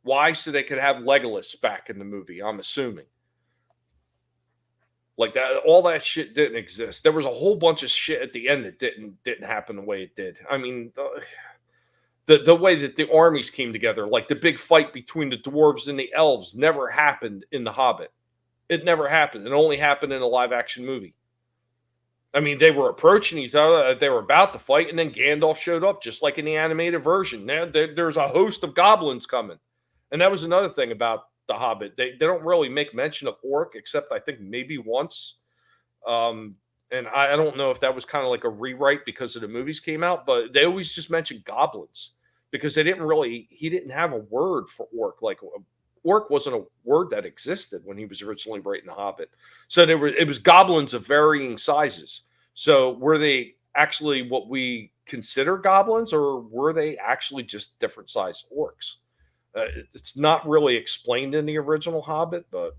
Why? So they could have Legolas back in the movie, I'm assuming. Like that, all that shit didn't exist. There was a whole bunch of shit at the end that didn't happen the way it did. I mean, the way that the armies came together, like the big fight between the dwarves and the elves, never happened in The Hobbit. It never happened. It only happened in a live action movie. I mean, they were approaching each other. They were about to fight, and then Gandalf showed up, just like in the animated version. There's a host of goblins coming. And that was another thing about The Hobbit. They don't really make mention of orc, except I think maybe once. And I don't know if that was kind of like a rewrite because of the movies came out, but they always just mentioned goblins because he didn't have a word for orc. Like orc wasn't a word that existed when he was originally writing The Hobbit. So it was goblins of varying sizes. So were they actually what we consider goblins, or were they actually just different sized orcs? It's not really explained in the original Hobbit, but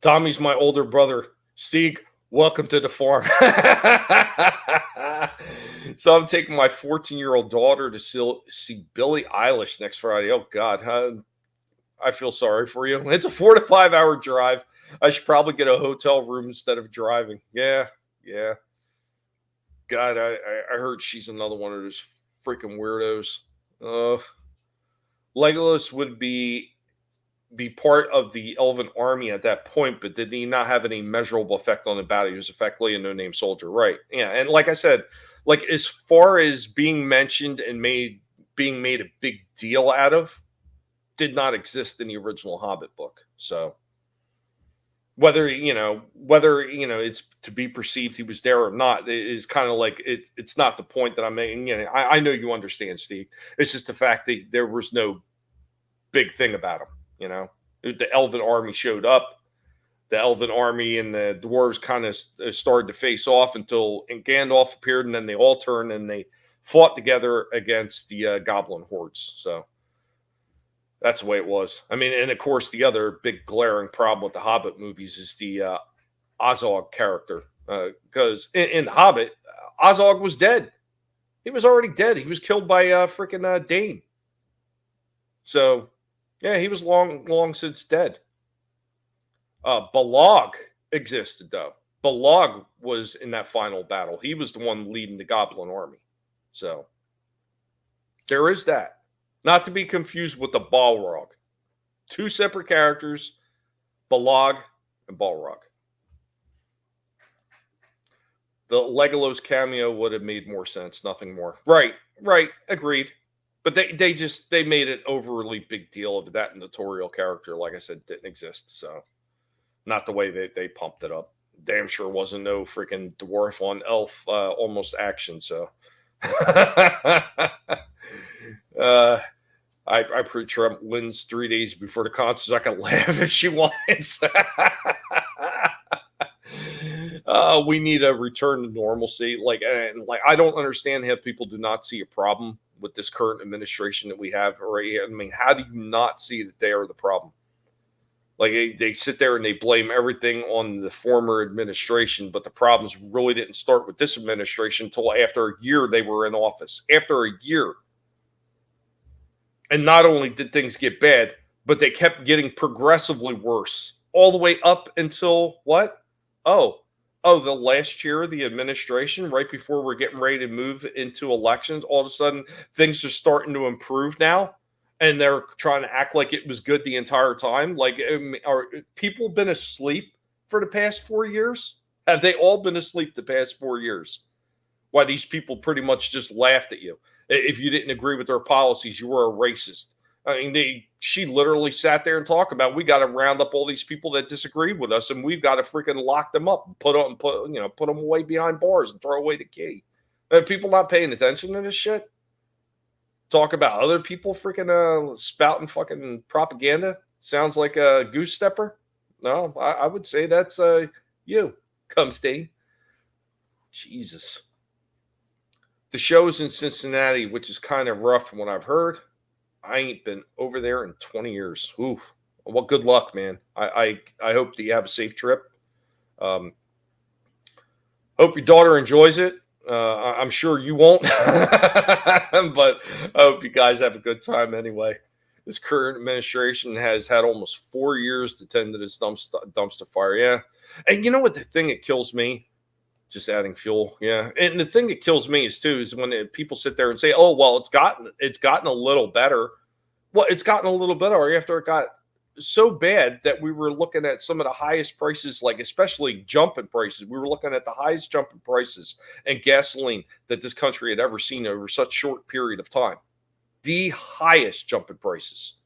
Tommy's my older brother. Stieg, welcome to the farm. So I'm taking my 14-year-old daughter to see Billie Eilish next Friday. Oh, God. I feel sorry for you. It's a 4 to 5 hour drive. I should probably get a hotel room instead of driving. Yeah. God, I heard she's another one of those freaking weirdos. Legolas would be part of the elven army at that point, but did he not have any measurable effect on the battle? He was effectively a no-name soldier, right? Yeah, and like I said, like as far as being mentioned and being made a big deal out of, did not exist in the original Hobbit book. So whether it's to be perceived he was there or not is kind of like it's not the point that I'm making. I know you understand, Steve. It's just the fact that there was no big thing about him. The elven army showed up. The elven army and the dwarves kind of started to face off until Gandalf appeared, and then they all turned and they fought together against the goblin hordes. So That's the way it was. I mean, and of course, the other big glaring problem with the Hobbit movies is the Azog character. Because in The Hobbit, Azog was dead. He was already dead. He was killed by freaking Dane. So, yeah, he was long since dead. Balog existed, though. Balog was in that final battle. He was the one leading the Goblin army. So, there is that. Not to be confused with the Balrog. Two separate characters, Balog and Balrog. The Legolas cameo would have made more sense, nothing more. Right, agreed. But they made an overly big deal of that, and the Toriel character, like I said, didn't exist. So, not the way they pumped it up. Damn sure wasn't no freaking dwarf on elf almost action. So, I pretty Trump wins 3 days before the concert. So I can laugh if she wants. We need a return to normalcy. Like I don't understand how people do not see a problem with this current administration that we have. I mean, how do you not see that they are the problem? Like they sit there and they blame everything on the former administration, but the problems really didn't start with this administration until after a year they were in office. After a year. And not only did things get bad, but they kept getting progressively worse all the way up until what? Oh, the last year of the administration, right before we're getting ready to move into elections, all of a sudden things are starting to improve now. And they're trying to act like it was good the entire time. Like, are people been asleep for the past 4 years? Have they all been asleep the past 4 years? Why these people pretty much just laughed at you. If you didn't agree with their policies, you were a racist. I mean, she literally sat there and talked about, we got to round up all these people that disagreed with us, and we've got to freaking lock them up and put them away behind bars and throw away the key. Are people not paying attention to this shit? Talk about other people freaking spouting fucking propaganda. Sounds like a goose stepper. No, I would say that's you, Cumstain. Jesus. The show's in Cincinnati, which is kind of rough from what I've heard. I ain't been over there in 20 years. Oof. Well, good luck, man. I hope that you have a safe trip. Hope your daughter enjoys it. I'm sure you won't, but I hope you guys have a good time anyway. This current administration has had almost 4 years to tend to this dumpster fire. Yeah. And you know what the thing that kills me? Just adding fuel. Yeah. And the thing that kills me is when people sit there and say, oh, well, it's gotten a little better. Well, it's gotten a little better after it got so bad that we were looking at some of the highest prices, like especially jumping prices. We were looking at the highest jumping prices in gasoline that this country had ever seen over such short period of time. The highest jumping prices.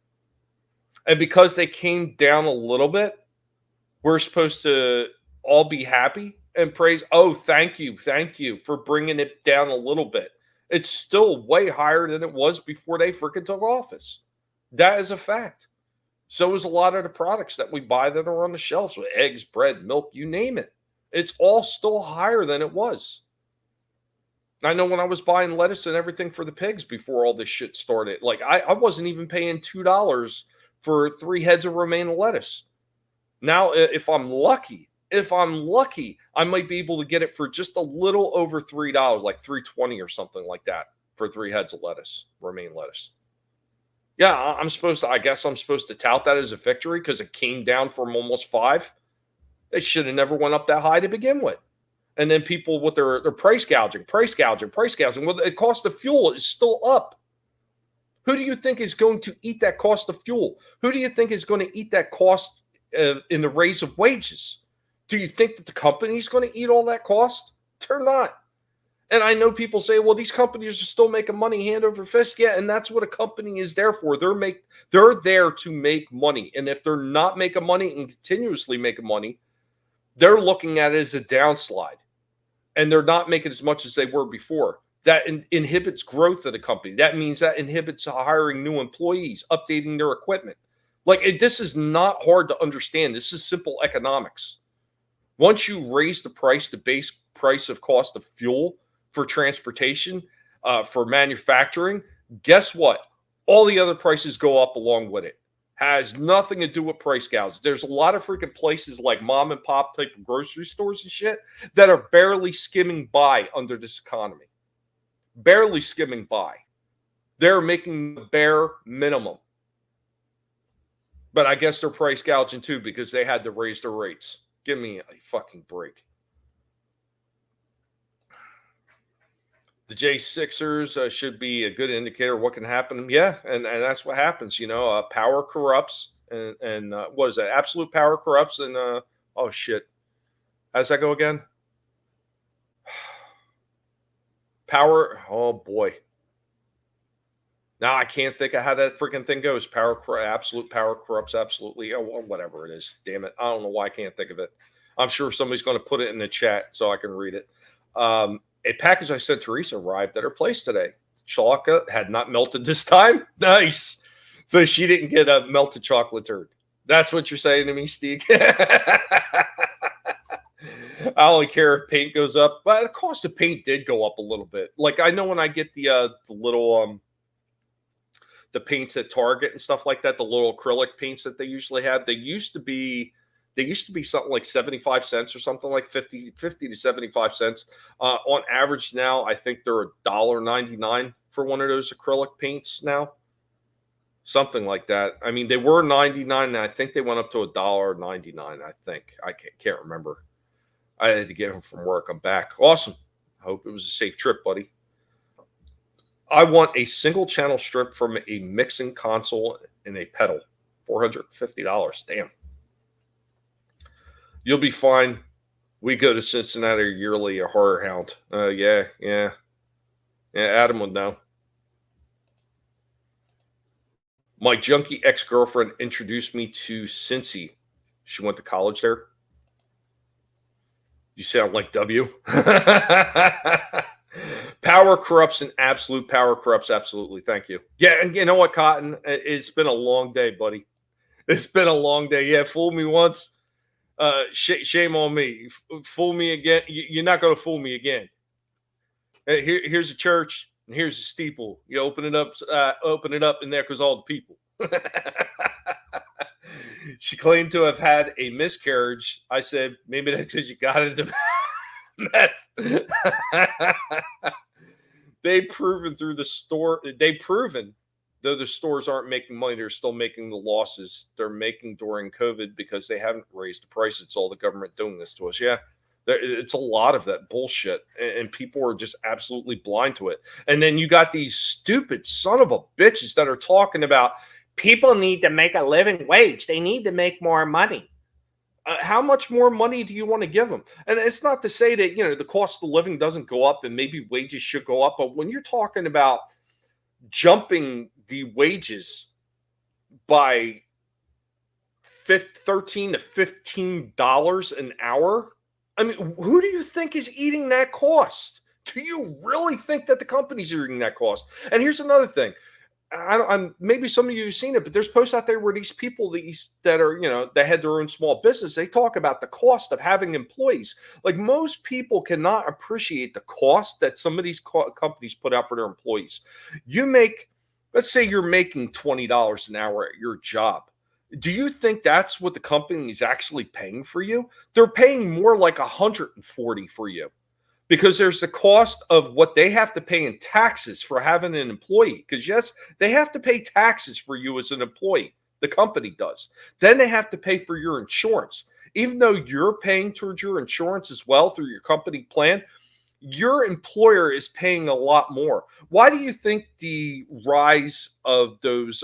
And because they came down a little bit, we're supposed to all be happy and praise, oh, thank you for bringing it down a little bit. It's still way higher than it was before they freaking took office. That is a fact. So is a lot of the products that we buy that are on the shelves with eggs, bread, milk, you name it. It's all still higher than it was. I know when I was buying lettuce and everything for the pigs before all this shit started, like I wasn't even paying $2 for 3 heads of romaine lettuce. Now, if I'm lucky, I might be able to get it for just a little over $3, like $3.20 or something like that for 3 heads of lettuce, romaine lettuce. Yeah, I guess I'm supposed to tout that as a victory because it came down from almost $5. It should have never went up that high to begin with. And then people with their price gouging. Well, the cost of fuel is still up. Who do you think is going to eat that cost of fuel? Who do you think is going to eat that cost in the raise of wages? Do you think that the company is going to eat all that cost? They're not. And I know people say, well, these companies are still making money hand over fist. Yeah, and that's what a company is there for. They're there to make money. And if they're not making money and continuously making money, they're looking at it as a downslide. And they're not making as much as they were before. That inhibits growth of the company. That means that inhibits hiring new employees, updating their equipment. This is not hard to understand. This is simple economics. Once you raise the base price of cost of fuel for transportation, for manufacturing, guess what? all the other prices go up along with it. Has nothing to do with price gouges. There's a lot of freaking places like mom and pop type of grocery stores and shit that are barely skimming by under this economy. Barely skimming by. They're making the bare minimum. But I guess they're price gouging too because they had to raise their rates. Give me a fucking break. The J6ers should be a good indicator of what can happen. Yeah, and that's what happens. You know, power corrupts, and what is that? Absolute power corrupts, and oh shit, how's that go again? Power. Oh boy. Now I can't think of how that freaking thing goes. Absolute power corrupts absolutely. Oh, well, whatever it is. Damn it. I don't know why I can't think of it. I'm sure somebody's going to put it in the chat so I can read it. A package I sent Teresa arrived at her place today. Chocolate had not melted this time. Nice. So she didn't get a melted chocolate turd. That's what you're saying to me, Steve? I only care if paint goes up. But the cost of paint did go up a little bit. Like I know when I get the little the paints at Target and stuff like that, the little acrylic paints that they usually have, they used to be something like 75 cents or something like 50 to 75 cents. On average now, I think they're $1.99 for one of those acrylic paints now. Something like that. I mean, they were 99 and I think they went up to $1.99, I think. I can't remember. I had to get home from work. I'm back. Awesome. Hope it was a safe trip, buddy. I want a single channel strip from a mixing console and a pedal. $450. Damn. You'll be fine. We go to Cincinnati yearly, a horror hound. Yeah. Adam would know. My junkie ex-girlfriend introduced me to Cincy. She went to college there. You sound like W. Power corrupts and absolute power corrupts absolutely. Thank you. Yeah, and you know what, Cotton? It's been a long day, buddy. It's been a long day. Yeah, fool me once. Shame on me. Fool me again. You're not going to fool me again. Here's a church and here's a steeple. You open it up, and there goes all the people. She claimed to have had a miscarriage. I said, maybe that's because you got into meth. They've proven, though the stores aren't making money, they're still making the losses they're making during COVID because they haven't raised the price. It's all the government doing this to us. Yeah, it's a lot of that bullshit, and people are just absolutely blind to it. And then you got these stupid son of a bitches that are talking about people need to make a living wage. They need to make more money. How much more money do you want to give them? And it's not to say that, the cost of living doesn't go up and maybe wages should go up. But when you're talking about jumping the wages by $13 to $15 an hour, I mean, who do you think is eating that cost? Do you really think that the companies are eating that cost? And here's another thing. I'm maybe some of you have seen it, but there's posts out there where these people that are, that had their own small business, they talk about the cost of having employees. Like most people cannot appreciate the cost that some of these companies put out for their employees. Let's say you're making $20 an hour at your job. Do you think that's what the company is actually paying for you? They're paying more like $140 for you. Because there's the cost of what they have to pay in taxes for having an employee. Because yes, they have to pay taxes for you as an employee. The company does. Then they have to pay for your insurance. Even though you're paying towards your insurance as well through your company plan, your employer is paying a lot more. Why do you think the rise of those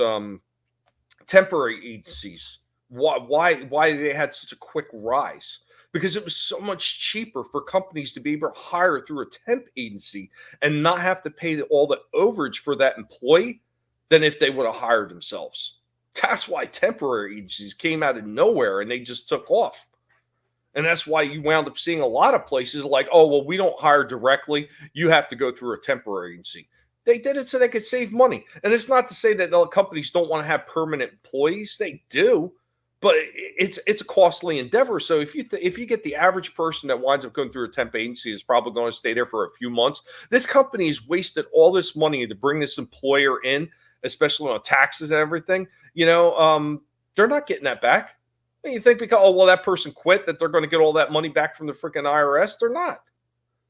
temporary agencies, why they had such a quick rise? Because it was so much cheaper for companies to be able to hire through a temp agency and not have to pay all the overage for that employee than if they would have hired themselves. That's why temporary agencies came out of nowhere and they just took off. And that's why you wound up seeing a lot of places like, oh, well, we don't hire directly. You have to go through a temporary agency. They did it so they could save money. And it's not to say that the companies don't want to have permanent employees. They do. But it's a costly endeavor. So if you get the average person that winds up going through a temp agency is probably going to stay there for a few months, this company has wasted all this money to bring this employer in especially on taxes and everything, they're not getting that back. And you think because, that person quit, that they're going to get all that money back from the freaking IRS? They're not.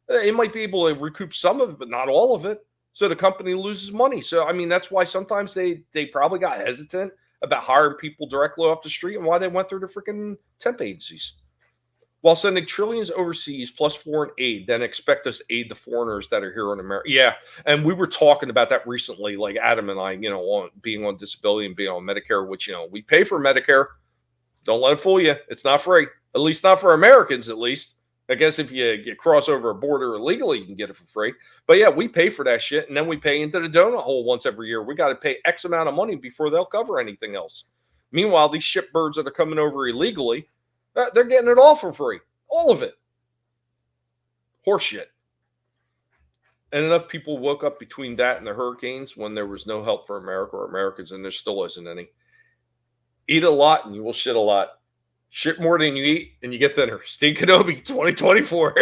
They might be able to recoup some of it, but not all of it. So the company loses money. So, I mean, that's why sometimes they probably got hesitant about hiring people directly off the street and why they went through the freaking temp agencies. While sending trillions overseas plus foreign aid, then expect us to aid the foreigners that are here in America. Yeah, and we were talking about that recently, like Adam and I, on being on disability and being on Medicare, which, we pay for Medicare. Don't let it fool you. It's not free, at least not for Americans, at least. I guess if you cross over a border illegally, you can get it for free. But yeah, we pay for that shit, and then we pay into the donut hole once every year. We got to pay X amount of money before they'll cover anything else. Meanwhile, these shitbirds that are coming over illegally, they're getting it all for free. All of it. Horseshit. And enough people woke up between that and the hurricanes when there was no help for America or Americans, and there still isn't any. Eat a lot and you will shit a lot. Shit more than you eat and you get thinner. Steve Kenobi, 2024.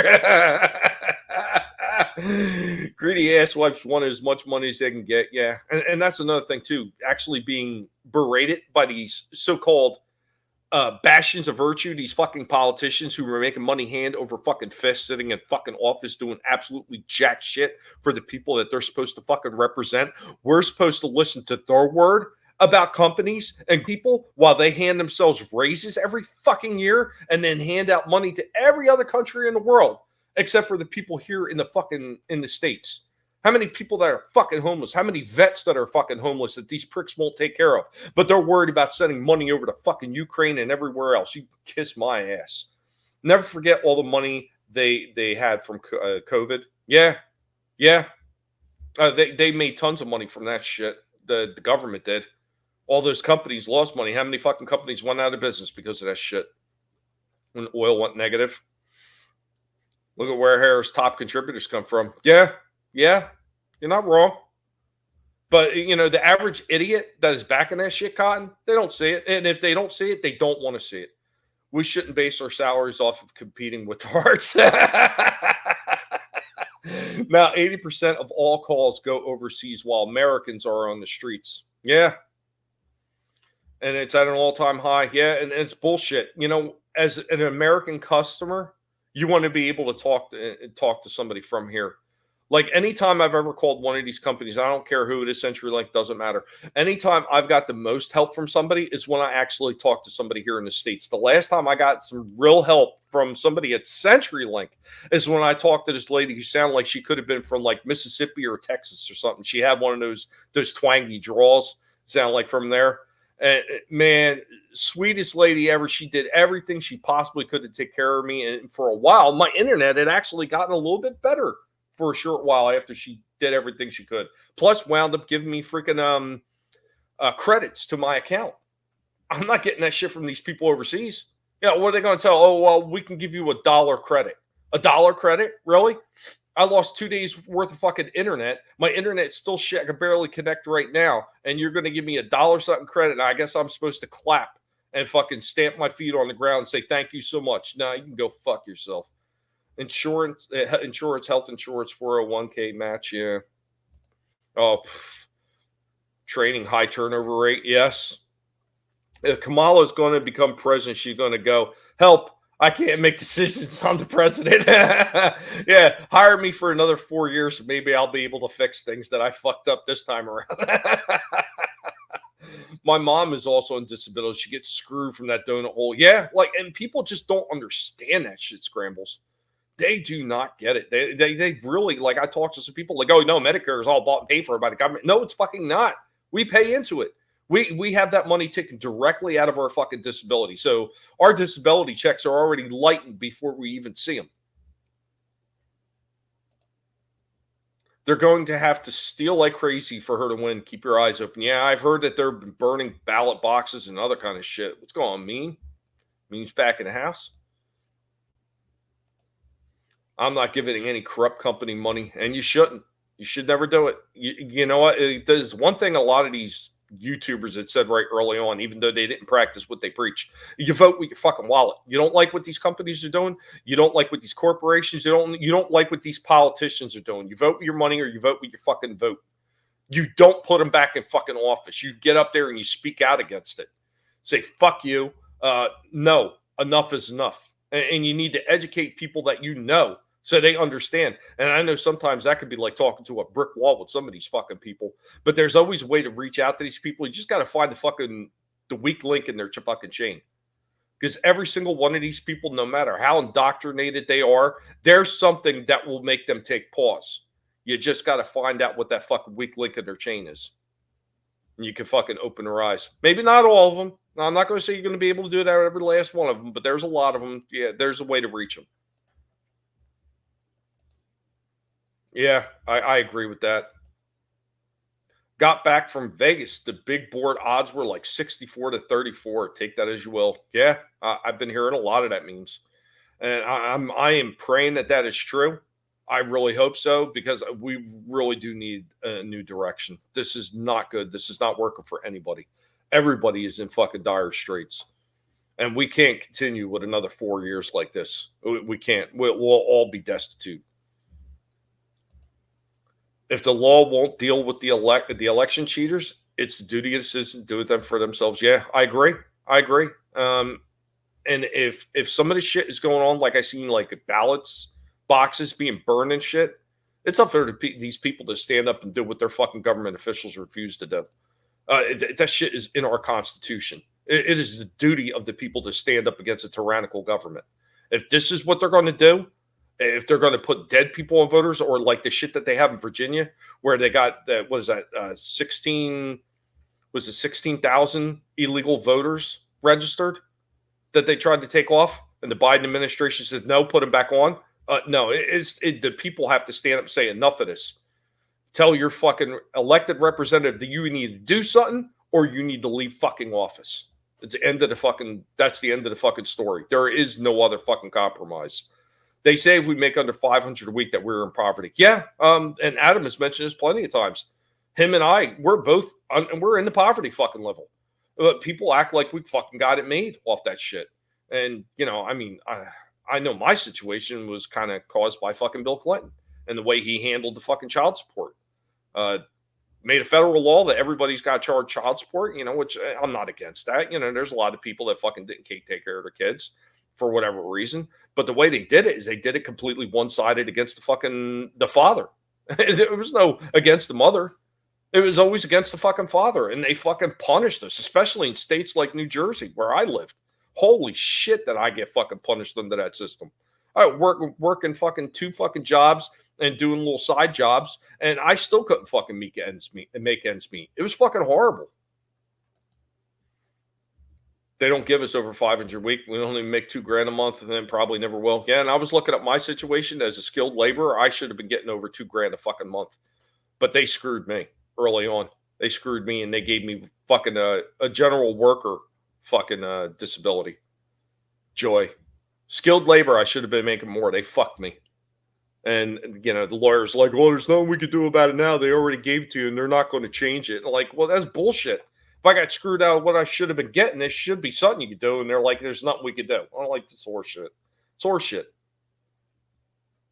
Greedy asswipes want as much money as they can get. Yeah. And that's another thing, too. Actually being berated by these so-called bastions of virtue, these fucking politicians who were making money hand over fucking fist, sitting in fucking office doing absolutely jack shit for the people that they're supposed to fucking represent. We're supposed to listen to their word about companies and people while they hand themselves raises every fucking year and then hand out money to every other country in the world except for the people here in the States. How many people that are fucking homeless? How many vets that are fucking homeless that these pricks won't take care of? But they're worried about sending money over to fucking Ukraine and everywhere else. You kiss my ass. Never forget all the money they had from COVID. Yeah. They made tons of money from that shit. The government did. All those companies lost money. How many fucking companies went out of business because of that shit? When oil went negative. Look at where Harris' top contributors come from. Yeah, you're not wrong. But, the average idiot that is backing that shit, Cotton, they don't see it. And if they don't see it, they don't want to see it. We shouldn't base our salaries off of competing with the arts. Now, 80% of all calls go overseas while Americans are on the streets. Yeah. And it's at an all-time high. Yeah, and it's bullshit. As an American customer, you want to be able to talk to somebody from here. Like anytime I've ever called one of these companies, I don't care who it is, CenturyLink, doesn't matter. Anytime I've got the most help from somebody is when I actually talk to somebody here in the States. The last time I got some real help from somebody at CenturyLink is when I talked to this lady who sounded like she could have been from like Mississippi or Texas or something. She had one of those twangy draws, sound like from there. And man, sweetest lady ever. She did everything she possibly could to take care of me. And for a while, my internet had actually gotten a little bit better for a short while after she did everything she could. Plus, wound up giving me freaking credits to my account. I'm not getting that shit from these people overseas. What are they going to tell? Oh, well, we can give you $1 credit. $1 credit? Really? I lost 2 days worth of fucking internet. My internet's still shit. I can barely connect right now. And you're going to give me $1 something credit. And I guess I'm supposed to clap and fucking stamp my feet on the ground and say, thank you so much. No, you can go fuck yourself. Insurance, health insurance, 401k match. Yeah. Oh, training, high turnover rate. Yes. If Kamala is going to become president, she's going to go, help. I can't make decisions. I'm the president. Yeah, hire me for another 4 years. So maybe I'll be able to fix things that I fucked up this time around. My mom is also on disability. She gets screwed from that donut hole. Yeah, and people just don't understand that shit, Scrambles. They do not get it. They really, I talk to some people like, oh, no, Medicare is all bought and paid for by the government. No, it's fucking not. We pay into it. We have that money taken directly out of our fucking disability. So our disability checks are already lightened before we even see them. They're going to have to steal like crazy for her to win. Keep your eyes open. Yeah, I've heard that they're burning ballot boxes and other kind of shit. What's going on, Mean? Mean's back in the house. I'm not giving any corrupt company money, and you shouldn't. You should never do it. You know what? There's one thing a lot of these YouTubers had said right early on, even though they didn't practice what they preach. You vote with your fucking wallet. You don't like what these companies are doing. You don't like what these corporations. You don't like what these politicians are doing. You vote with your money or you vote with your fucking vote. You don't put them back in fucking office. You get up there and you speak out against it. Say, fuck you. No, enough is enough. And you need to educate people that you know so they understand. And I know sometimes that could be like talking to a brick wall with some of these fucking people, but there's always a way to reach out to these people. You just got to find the weak link in their fucking chain. Because every single one of these people, no matter how indoctrinated they are, there's something that will make them take pause. You just got to find out what that fucking weak link in their chain is. And you can fucking open their eyes. Maybe not all of them. Now, I'm not going to say you're going to be able to do that every last one of them, but there's a lot of them. Yeah, there's a way to reach them. Yeah, I agree with that. Got back from Vegas. The big board odds were like 64-34. Take that as you will. Yeah, I've been hearing a lot of that memes. And I am praying that is true. I really hope so, because we really do need a new direction. This is not good. This is not working for anybody. Everybody is in fucking dire straits. And we can't continue with another 4 years like this. We can't. We'll all be destitute. If the law won't deal with the election cheaters, it's the duty of the citizens to do it them for themselves. Yeah, I agree. And if some of the shit is going on, like I seen like ballots boxes being burned and shit, it's up for these people to stand up and do what their fucking government officials refuse to do. That shit is in our Constitution. It is the duty of the people to stand up against a tyrannical government. If this is what they're going to do, if they're going to put dead people on voters, or like the shit that they have in Virginia, where they got 16,000 illegal voters registered that they tried to take off, and the Biden administration said no, put them back on. No, the people have to stand up and say enough of this. Tell your fucking elected representative that you need to do something, or you need to leave fucking office. It's the end of the fucking. That's the end of the fucking story. There is no other fucking compromise. They say if we make under 500 a week that we're in poverty. Yeah, and Adam has mentioned this plenty of times. Him and I, we're in the poverty fucking level. But people act like we fucking got it made off that shit. And, I mean, I know my situation was kind of caused by fucking Bill Clinton and the way he handled the fucking child support. Made a federal law that everybody's got to charge child support, which I'm not against that. There's a lot of people that fucking didn't take care of their kids for whatever reason. But the way they did it is they did it completely one-sided against the father. It was no against the mother. It was always against the fucking father. And they fucking punished us, especially in states like New Jersey, where I lived. Holy shit that I get fucking punished under that system. I working fucking 2 fucking jobs and doing little side jobs, and I still couldn't fucking make ends meet. It was fucking horrible. They don't give us over 500 a week. We only make $2,000 a month, and then probably never will. Yeah, and I was looking at my situation as a skilled laborer. I should have been getting over $2,000 a fucking month, but they screwed me early on. They screwed me, and they gave me fucking a general worker fucking disability. Joy. Skilled labor, I should have been making more. They fucked me. And, the lawyer's like, well, there's nothing we could do about it now. They already gave it to you, and they're not going to change it. And like, well, that's bullshit. If I got screwed out of what I should have been getting, there should be something you could do. And they're like, there's nothing we could do. I don't like this horse shit. It's horse shit.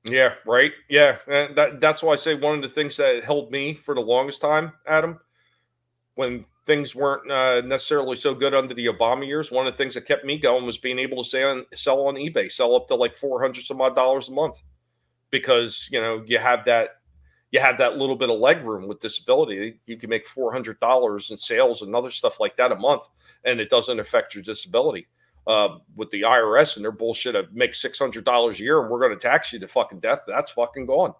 Yeah, right? Yeah. And that's why I say one of the things that held me for the longest time, Adam, when things weren't necessarily so good under the Obama years, one of the things that kept me going was being able to sell on eBay, sell up to like $400 some odd a month. Because, you have that little bit of leg room with disability. You can make $400 in sales and other stuff like that a month, and it doesn't affect your disability. With the IRS and their bullshit of make $600 a year and we're going to tax you to fucking death, that's fucking gone.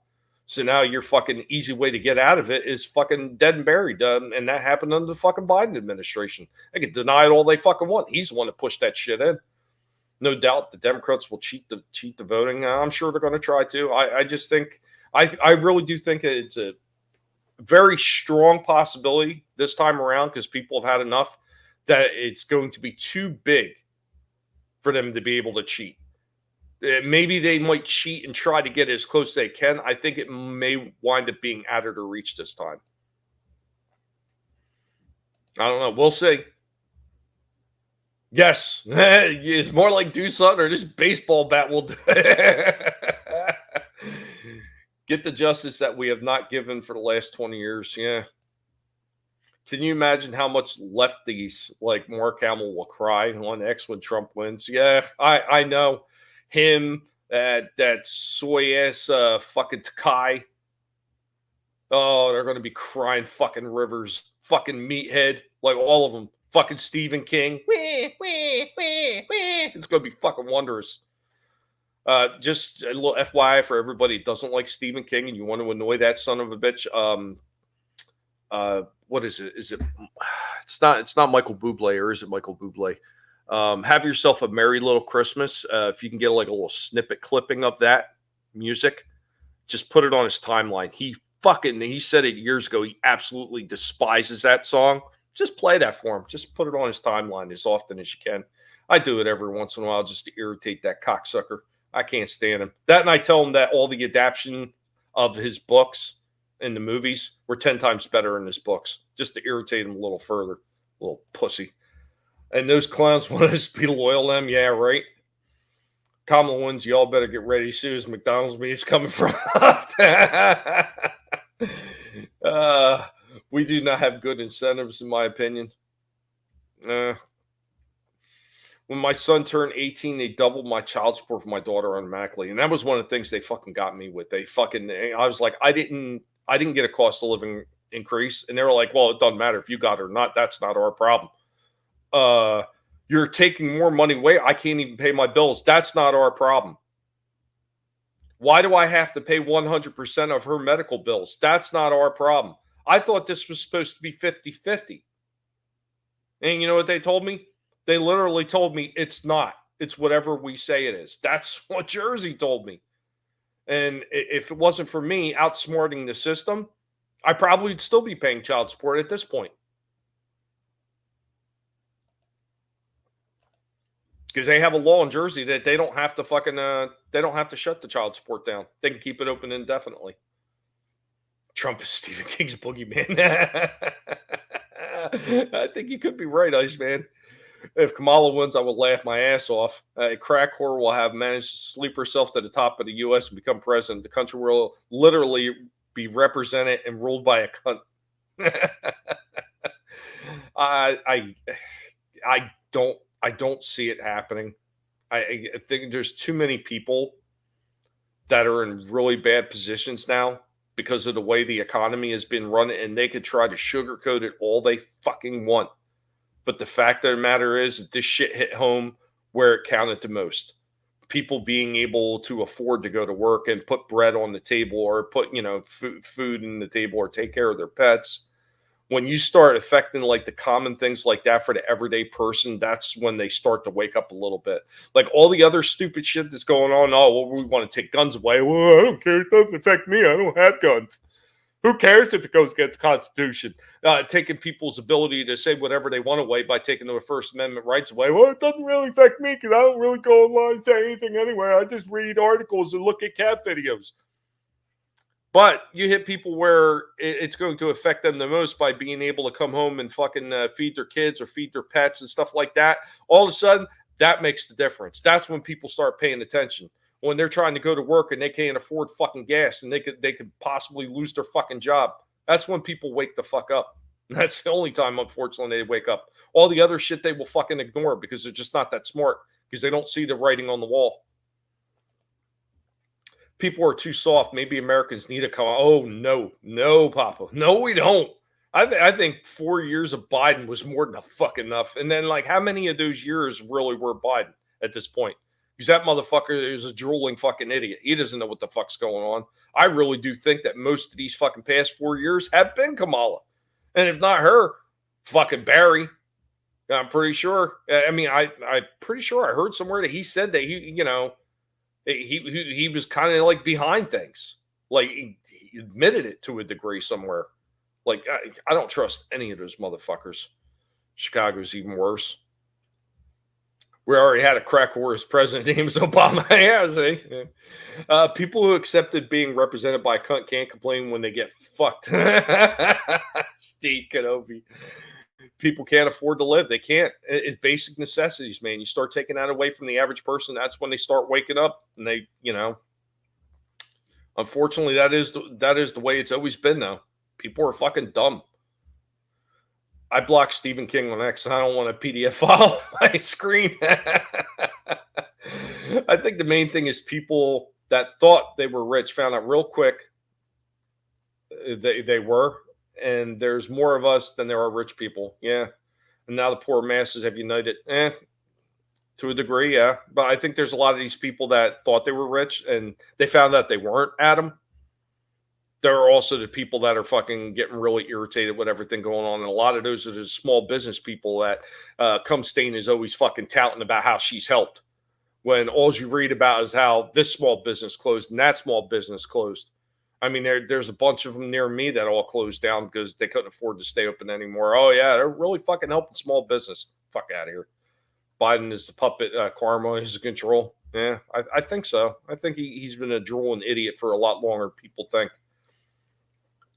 So now your fucking easy way to get out of it is fucking dead and buried. And that happened under the fucking Biden administration. They can deny it all they fucking want. He's the one that pushed that shit in. No doubt the Democrats will cheat the voting. I'm sure they're going to try to. I just think, I really do think it's a very strong possibility this time around, because people have had enough, that it's going to be too big for them to be able to cheat. Maybe they might cheat and try to get as close as they can. I think it may wind up being out of their reach this time. I don't know. We'll see. Yes, it's more like do something, or this baseball bat will do. Get the justice that we have not given for the last 20 years. Yeah, Can you imagine how much lefties like Mark Hamill will cry on X when Trump wins? Yeah, I know him. That soy ass fucking Takai. Oh, they're gonna be crying fucking rivers, fucking meathead, like all of them. Fucking Stephen King. It's gonna be fucking wondrous. Just a little FYI for everybody who doesn't like Stephen King and you want to annoy that son of a bitch. What is it? Is it? It's not Michael Bublé, or is it Michael Bublé? Have yourself a merry little Christmas. If you can get like a little snippet clipping of that music, just put it on his timeline. He said it years ago. He absolutely despises that song. Just play that for him. Just put it on his timeline as often as you can. I do it every once in a while just to irritate that cocksucker. I can't stand him. That, and I tell him that all the adaptation of his books in the movies were 10 times better in his books, just to irritate him a little further. Little pussy. And those clowns want us to be loyal to them. Yeah, right. Kamala wins. Y'all better get ready. Soon as McDonald's meet's coming from. We do not have good incentives, in my opinion. When my son turned 18, they doubled my child support for my daughter automatically. And that was one of the things they fucking got me with. I was like, I didn't get a cost of living increase. And they were like, well, it doesn't matter if you got it or not. That's not our problem. You're taking more money away. I can't even pay my bills. That's not our problem. Why do I have to pay 100% of her medical bills? That's not our problem. I thought this was supposed to be 50-50. And you know what they told me? They literally told me it's not. It's whatever we say it is. That's what Jersey told me. And if it wasn't for me outsmarting the system, I probably would still be paying child support at this point. Because they have a law in Jersey that they don't have to they don't have to shut the child support down. They can keep it open indefinitely. Trump is Stephen King's boogeyman. I think you could be right, Iceman. If Kamala wins, I will laugh my ass off. A crack whore will have managed to sleep herself to the top of the U.S. and become president. The country will literally be represented and ruled by a cunt. I don't see it happening. I think there's too many people that are in really bad positions now because of the way the economy has been run, and they could try to sugarcoat it all they fucking want. But the fact of the matter is that this shit hit home where it counted the most. People being able to afford to go to work and put bread on the table, or put, food in the table, or take care of their pets. When you start affecting like the common things like that for the everyday person, that's when they start to wake up a little bit. Like all the other stupid shit that's going on. Oh, well, we want to take guns away. Well, I don't care. It doesn't affect me. I don't have guns. Who cares if it goes against the Constitution? Taking people's ability to say whatever they want away by taking their First Amendment rights away. Well, it doesn't really affect me because I don't really go online and say anything anyway. I just read articles and look at cat videos. But you hit people where it's going to affect them the most by being able to come home and fucking feed their kids or feed their pets and stuff like that. All of a sudden, that makes the difference. That's when people start paying attention. When they're trying to go to work and they can't afford fucking gas and they could possibly lose their fucking job. That's when people wake the fuck up. That's the only time, unfortunately, they wake up. All the other shit they will fucking ignore because they're just not that smart, because they don't see the writing on the wall. People are too soft. Maybe Americans need to come. Oh, no, Papa. No, we don't. I think 4 years of Biden was more than fucking enough. And then, like, how many of those years really were Biden at this point? Because that motherfucker is a drooling fucking idiot. He doesn't know what the fuck's going on. I really do think that most of these fucking past 4 years have been Kamala. And if not her, fucking Barry. I'm pretty sure. I mean, I'm pretty sure I heard somewhere that he said that he was kind of like behind things. Like he admitted it to a degree somewhere. Like I don't trust any of those motherfuckers. Chicago's even worse. We already had a crack whore as president. Named Obama. Yeah, see. Yeah. People who accepted being represented by a cunt can't complain when they get fucked. Steve Kenobi. People can't afford to live. They can't. It's basic necessities, man. You start taking that away from the average person, that's when they start waking up. And they, unfortunately, that is the way it's always been now. People are fucking dumb. I blocked Stephen King on X. And I don't want a PDF file on my screen. I think the main thing is people that thought they were rich found out real quick they were. And there's more of us than there are rich people. Yeah. And now the poor masses have united. To a degree, yeah. But I think there's a lot of these people that thought they were rich and they found out they weren't, Adam. There are also the people that are fucking getting really irritated with everything going on. And a lot of those are the small business people that Cum Stain is always fucking touting about how she's helped. When all you read about is how this small business closed and that small business closed. I mean, there's a bunch of them near me that all closed down because they couldn't afford to stay open anymore. Oh, yeah, they're really fucking helping small business. Fuck out of here. Biden is the puppet. Karma is control. Yeah, I think so. I think he's been a drooling idiot for a lot longer than people think.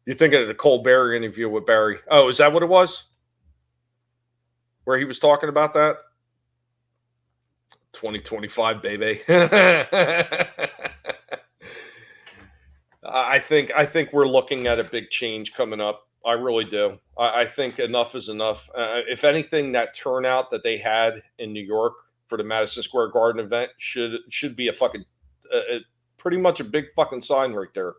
You're thinking of the Colbert interview with Barry. Oh, is that what it was? Where he was talking about that? 2025, baby. I think we're looking at a big change coming up. I really do. I think enough is enough. If anything, that turnout that they had in New York for the Madison Square Garden event should be a fucking pretty much a big fucking sign right there.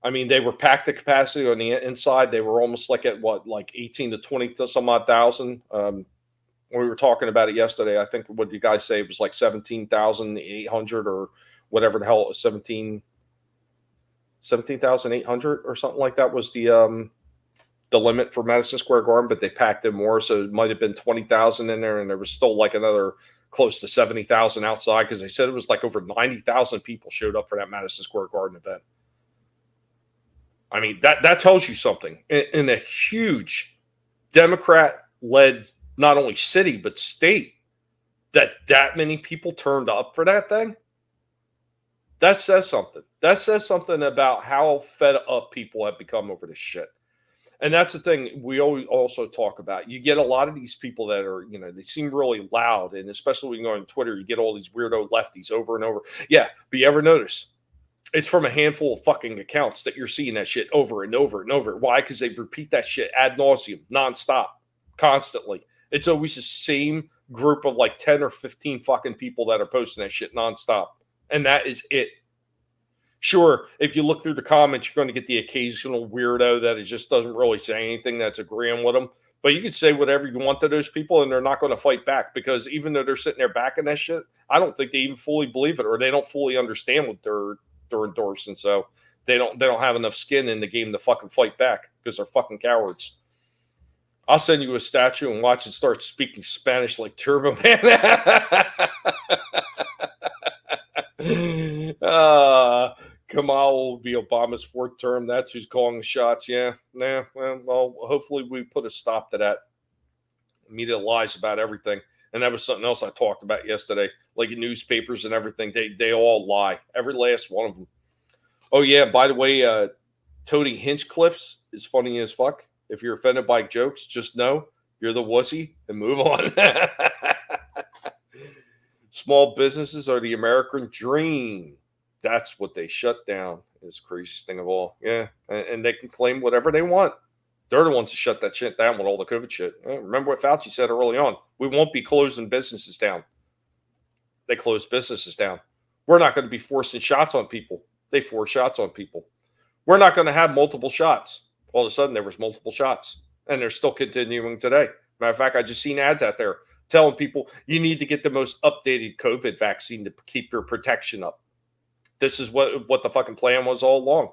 I mean, they were packed to capacity on the inside. They were almost like at what, like 18 to 20 some odd thousand. We were talking about it yesterday. I think what you guys say it was like 17,800 or whatever the hell it was, 17,800 or something like that was the limit for Madison Square Garden, but they packed in more, so it might have been 20,000 in there, and there was still like another close to 70,000 outside because they said it was like over 90,000 people showed up for that Madison Square Garden event. I mean, that tells you something. In a huge Democrat-led not only city but state, that many people turned up for that thing, that says something. That says something about how fed up people have become over this shit. And that's the thing we always also talk about. You get a lot of these people that are, they seem really loud. And especially when you go on Twitter, you get all these weirdo lefties over and over. Yeah, but you ever notice? It's from a handful of fucking accounts that you're seeing that shit over and over and over. Why? Because they repeat that shit ad nauseum, nonstop, constantly. It's always the same group of like 10 or 15 fucking people that are posting that shit nonstop. And that is it. Sure, if you look through the comments, you're going to get the occasional weirdo that it just doesn't really say anything that's agreeing with them. But you can say whatever you want to those people, and they're not going to fight back because even though they're sitting there backing that shit, I don't think they even fully believe it or they don't fully understand what they're endorsing. So they don't have enough skin in the game to fucking fight back because they're fucking cowards. I'll send you a statue and watch it start speaking Spanish like Turbo Man. Kamal will be Obama's fourth term. That's who's calling the shots. Yeah. Well, hopefully we put a stop to that. Media lies about everything. And that was something else I talked about yesterday. Like newspapers and everything, they all lie. Every last one of them. Oh, yeah, by the way, Tony Hinchcliffe's is funny as fuck. If you're offended by jokes, just know you're the wussy and move on. Small businesses are the American dream. That's what they shut down. It's the craziest thing of all. Yeah, and they can claim whatever they want. They're the ones that shut that shit down with all the COVID shit. Remember what Fauci said early on. We won't be closing businesses down. They closed businesses down. We're not going to be forcing shots on people. They force shots on people. We're not going to have multiple shots. All of a sudden, there was multiple shots. And they're still continuing today. Matter of fact, I just seen ads out there telling people you need to get the most updated COVID vaccine to keep your protection up. This is what the fucking plan was all along.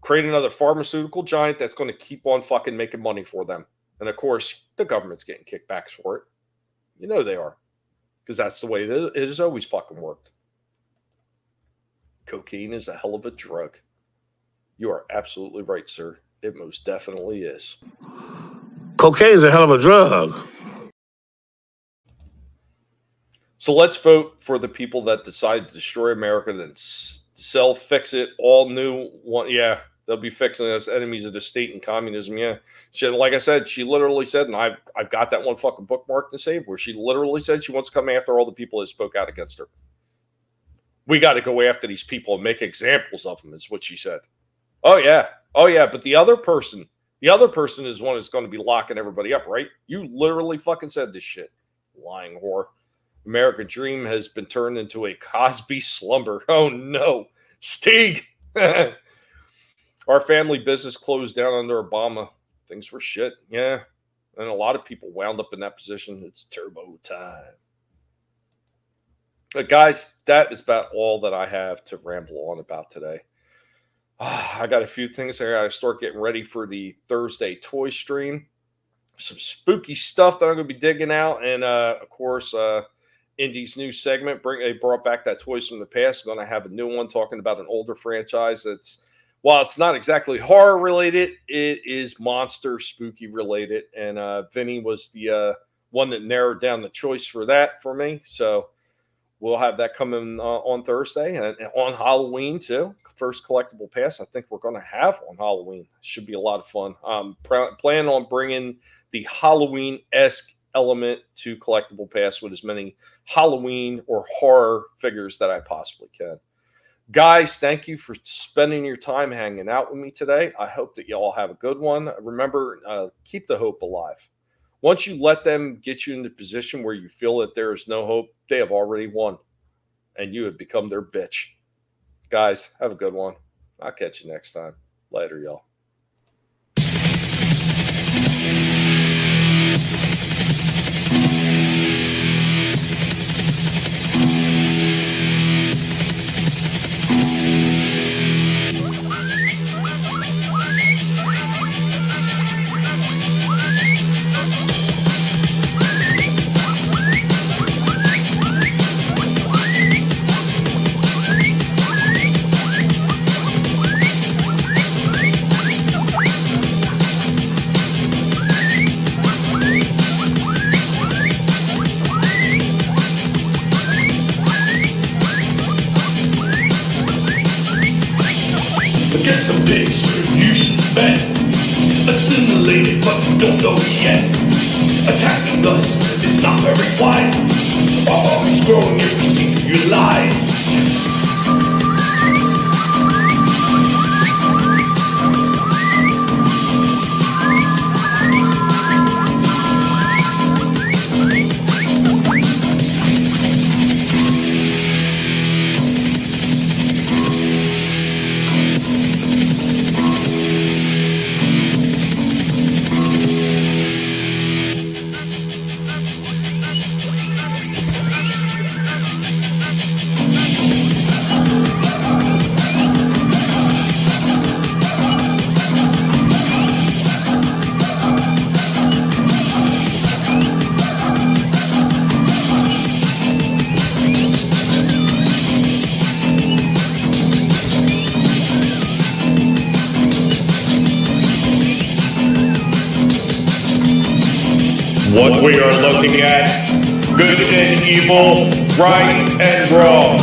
Create another pharmaceutical giant that's going to keep on fucking making money for them. And of course, the government's getting kickbacks for it. You know they are. Because that's the way it is. It has always fucking worked. Cocaine is a hell of a drug. You are absolutely right, sir. It most definitely is. Cocaine is a hell of a drug. So let's vote for the people that decide to destroy America and then sell, fix it, all new one. Yeah, they'll be fixing us, enemies of the state and communism. Yeah. Like I said, she literally said, and I've got that one fucking bookmarked and saved, where she literally said she wants to come after all the people that spoke out against her. We got to go after these people and make examples of them, is what she said. Oh, yeah. But the other person The other person is one that's going to be locking everybody up, right? You literally fucking said this shit. Lying whore. American Dream has been turned into a Cosby slumber. Oh no. Stig! Our family business closed down under Obama. Things were shit. Yeah. And a lot of people wound up in that position. It's turbo time. But guys, that is about all that I have to ramble on about today. I got a few things I got to start getting ready for the Thursday toy stream. Some spooky stuff that I'm going to be digging out. And, of course, Indy's new segment. They brought back that Toys from the Past. I'm going to have a new one talking about an older franchise that's, while it's not exactly horror related, it is monster spooky related. And Vinny was the one that narrowed down the choice for that for me. So we'll have that coming on Thursday and on Halloween too. First collectible pass I think we're going to have on Halloween. Should be a lot of fun. Plan on bringing the Halloween-esque element to collectible pass with as many Halloween or horror figures that I possibly can. Guys, thank you for spending your time hanging out with me today. I hope that you all have a good one. Remember, keep the hope alive. Once you let them get you in the position where you feel that there is no hope, they have already won, and you have become their bitch. Guys, have a good one. I'll catch you next time. Later, y'all. Forget the pigs, you should spend. Assimilated, but you don't know yet. Attacking us is not very wise. Our army's growing if we see through your lies. What we are looking at, good and evil, right and wrong.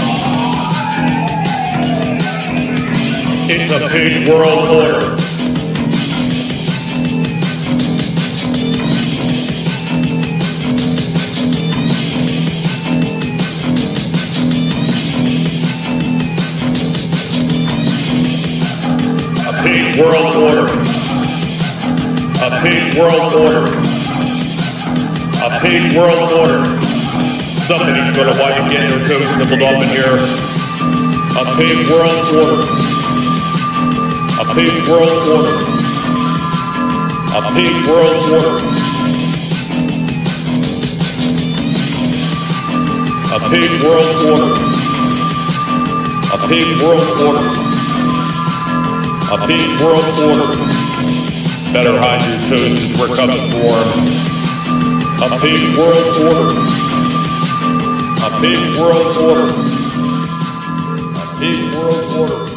It's a big world order. A big world order. A big world order. A big world order. Somebody's going to wipe to get their toes nibbled off in here. A big world order. A big world order. A big world order. A big world order. A big world order. A big world order. Better hide your toes as we're coming for them. A big world order. A big world order. A big world order.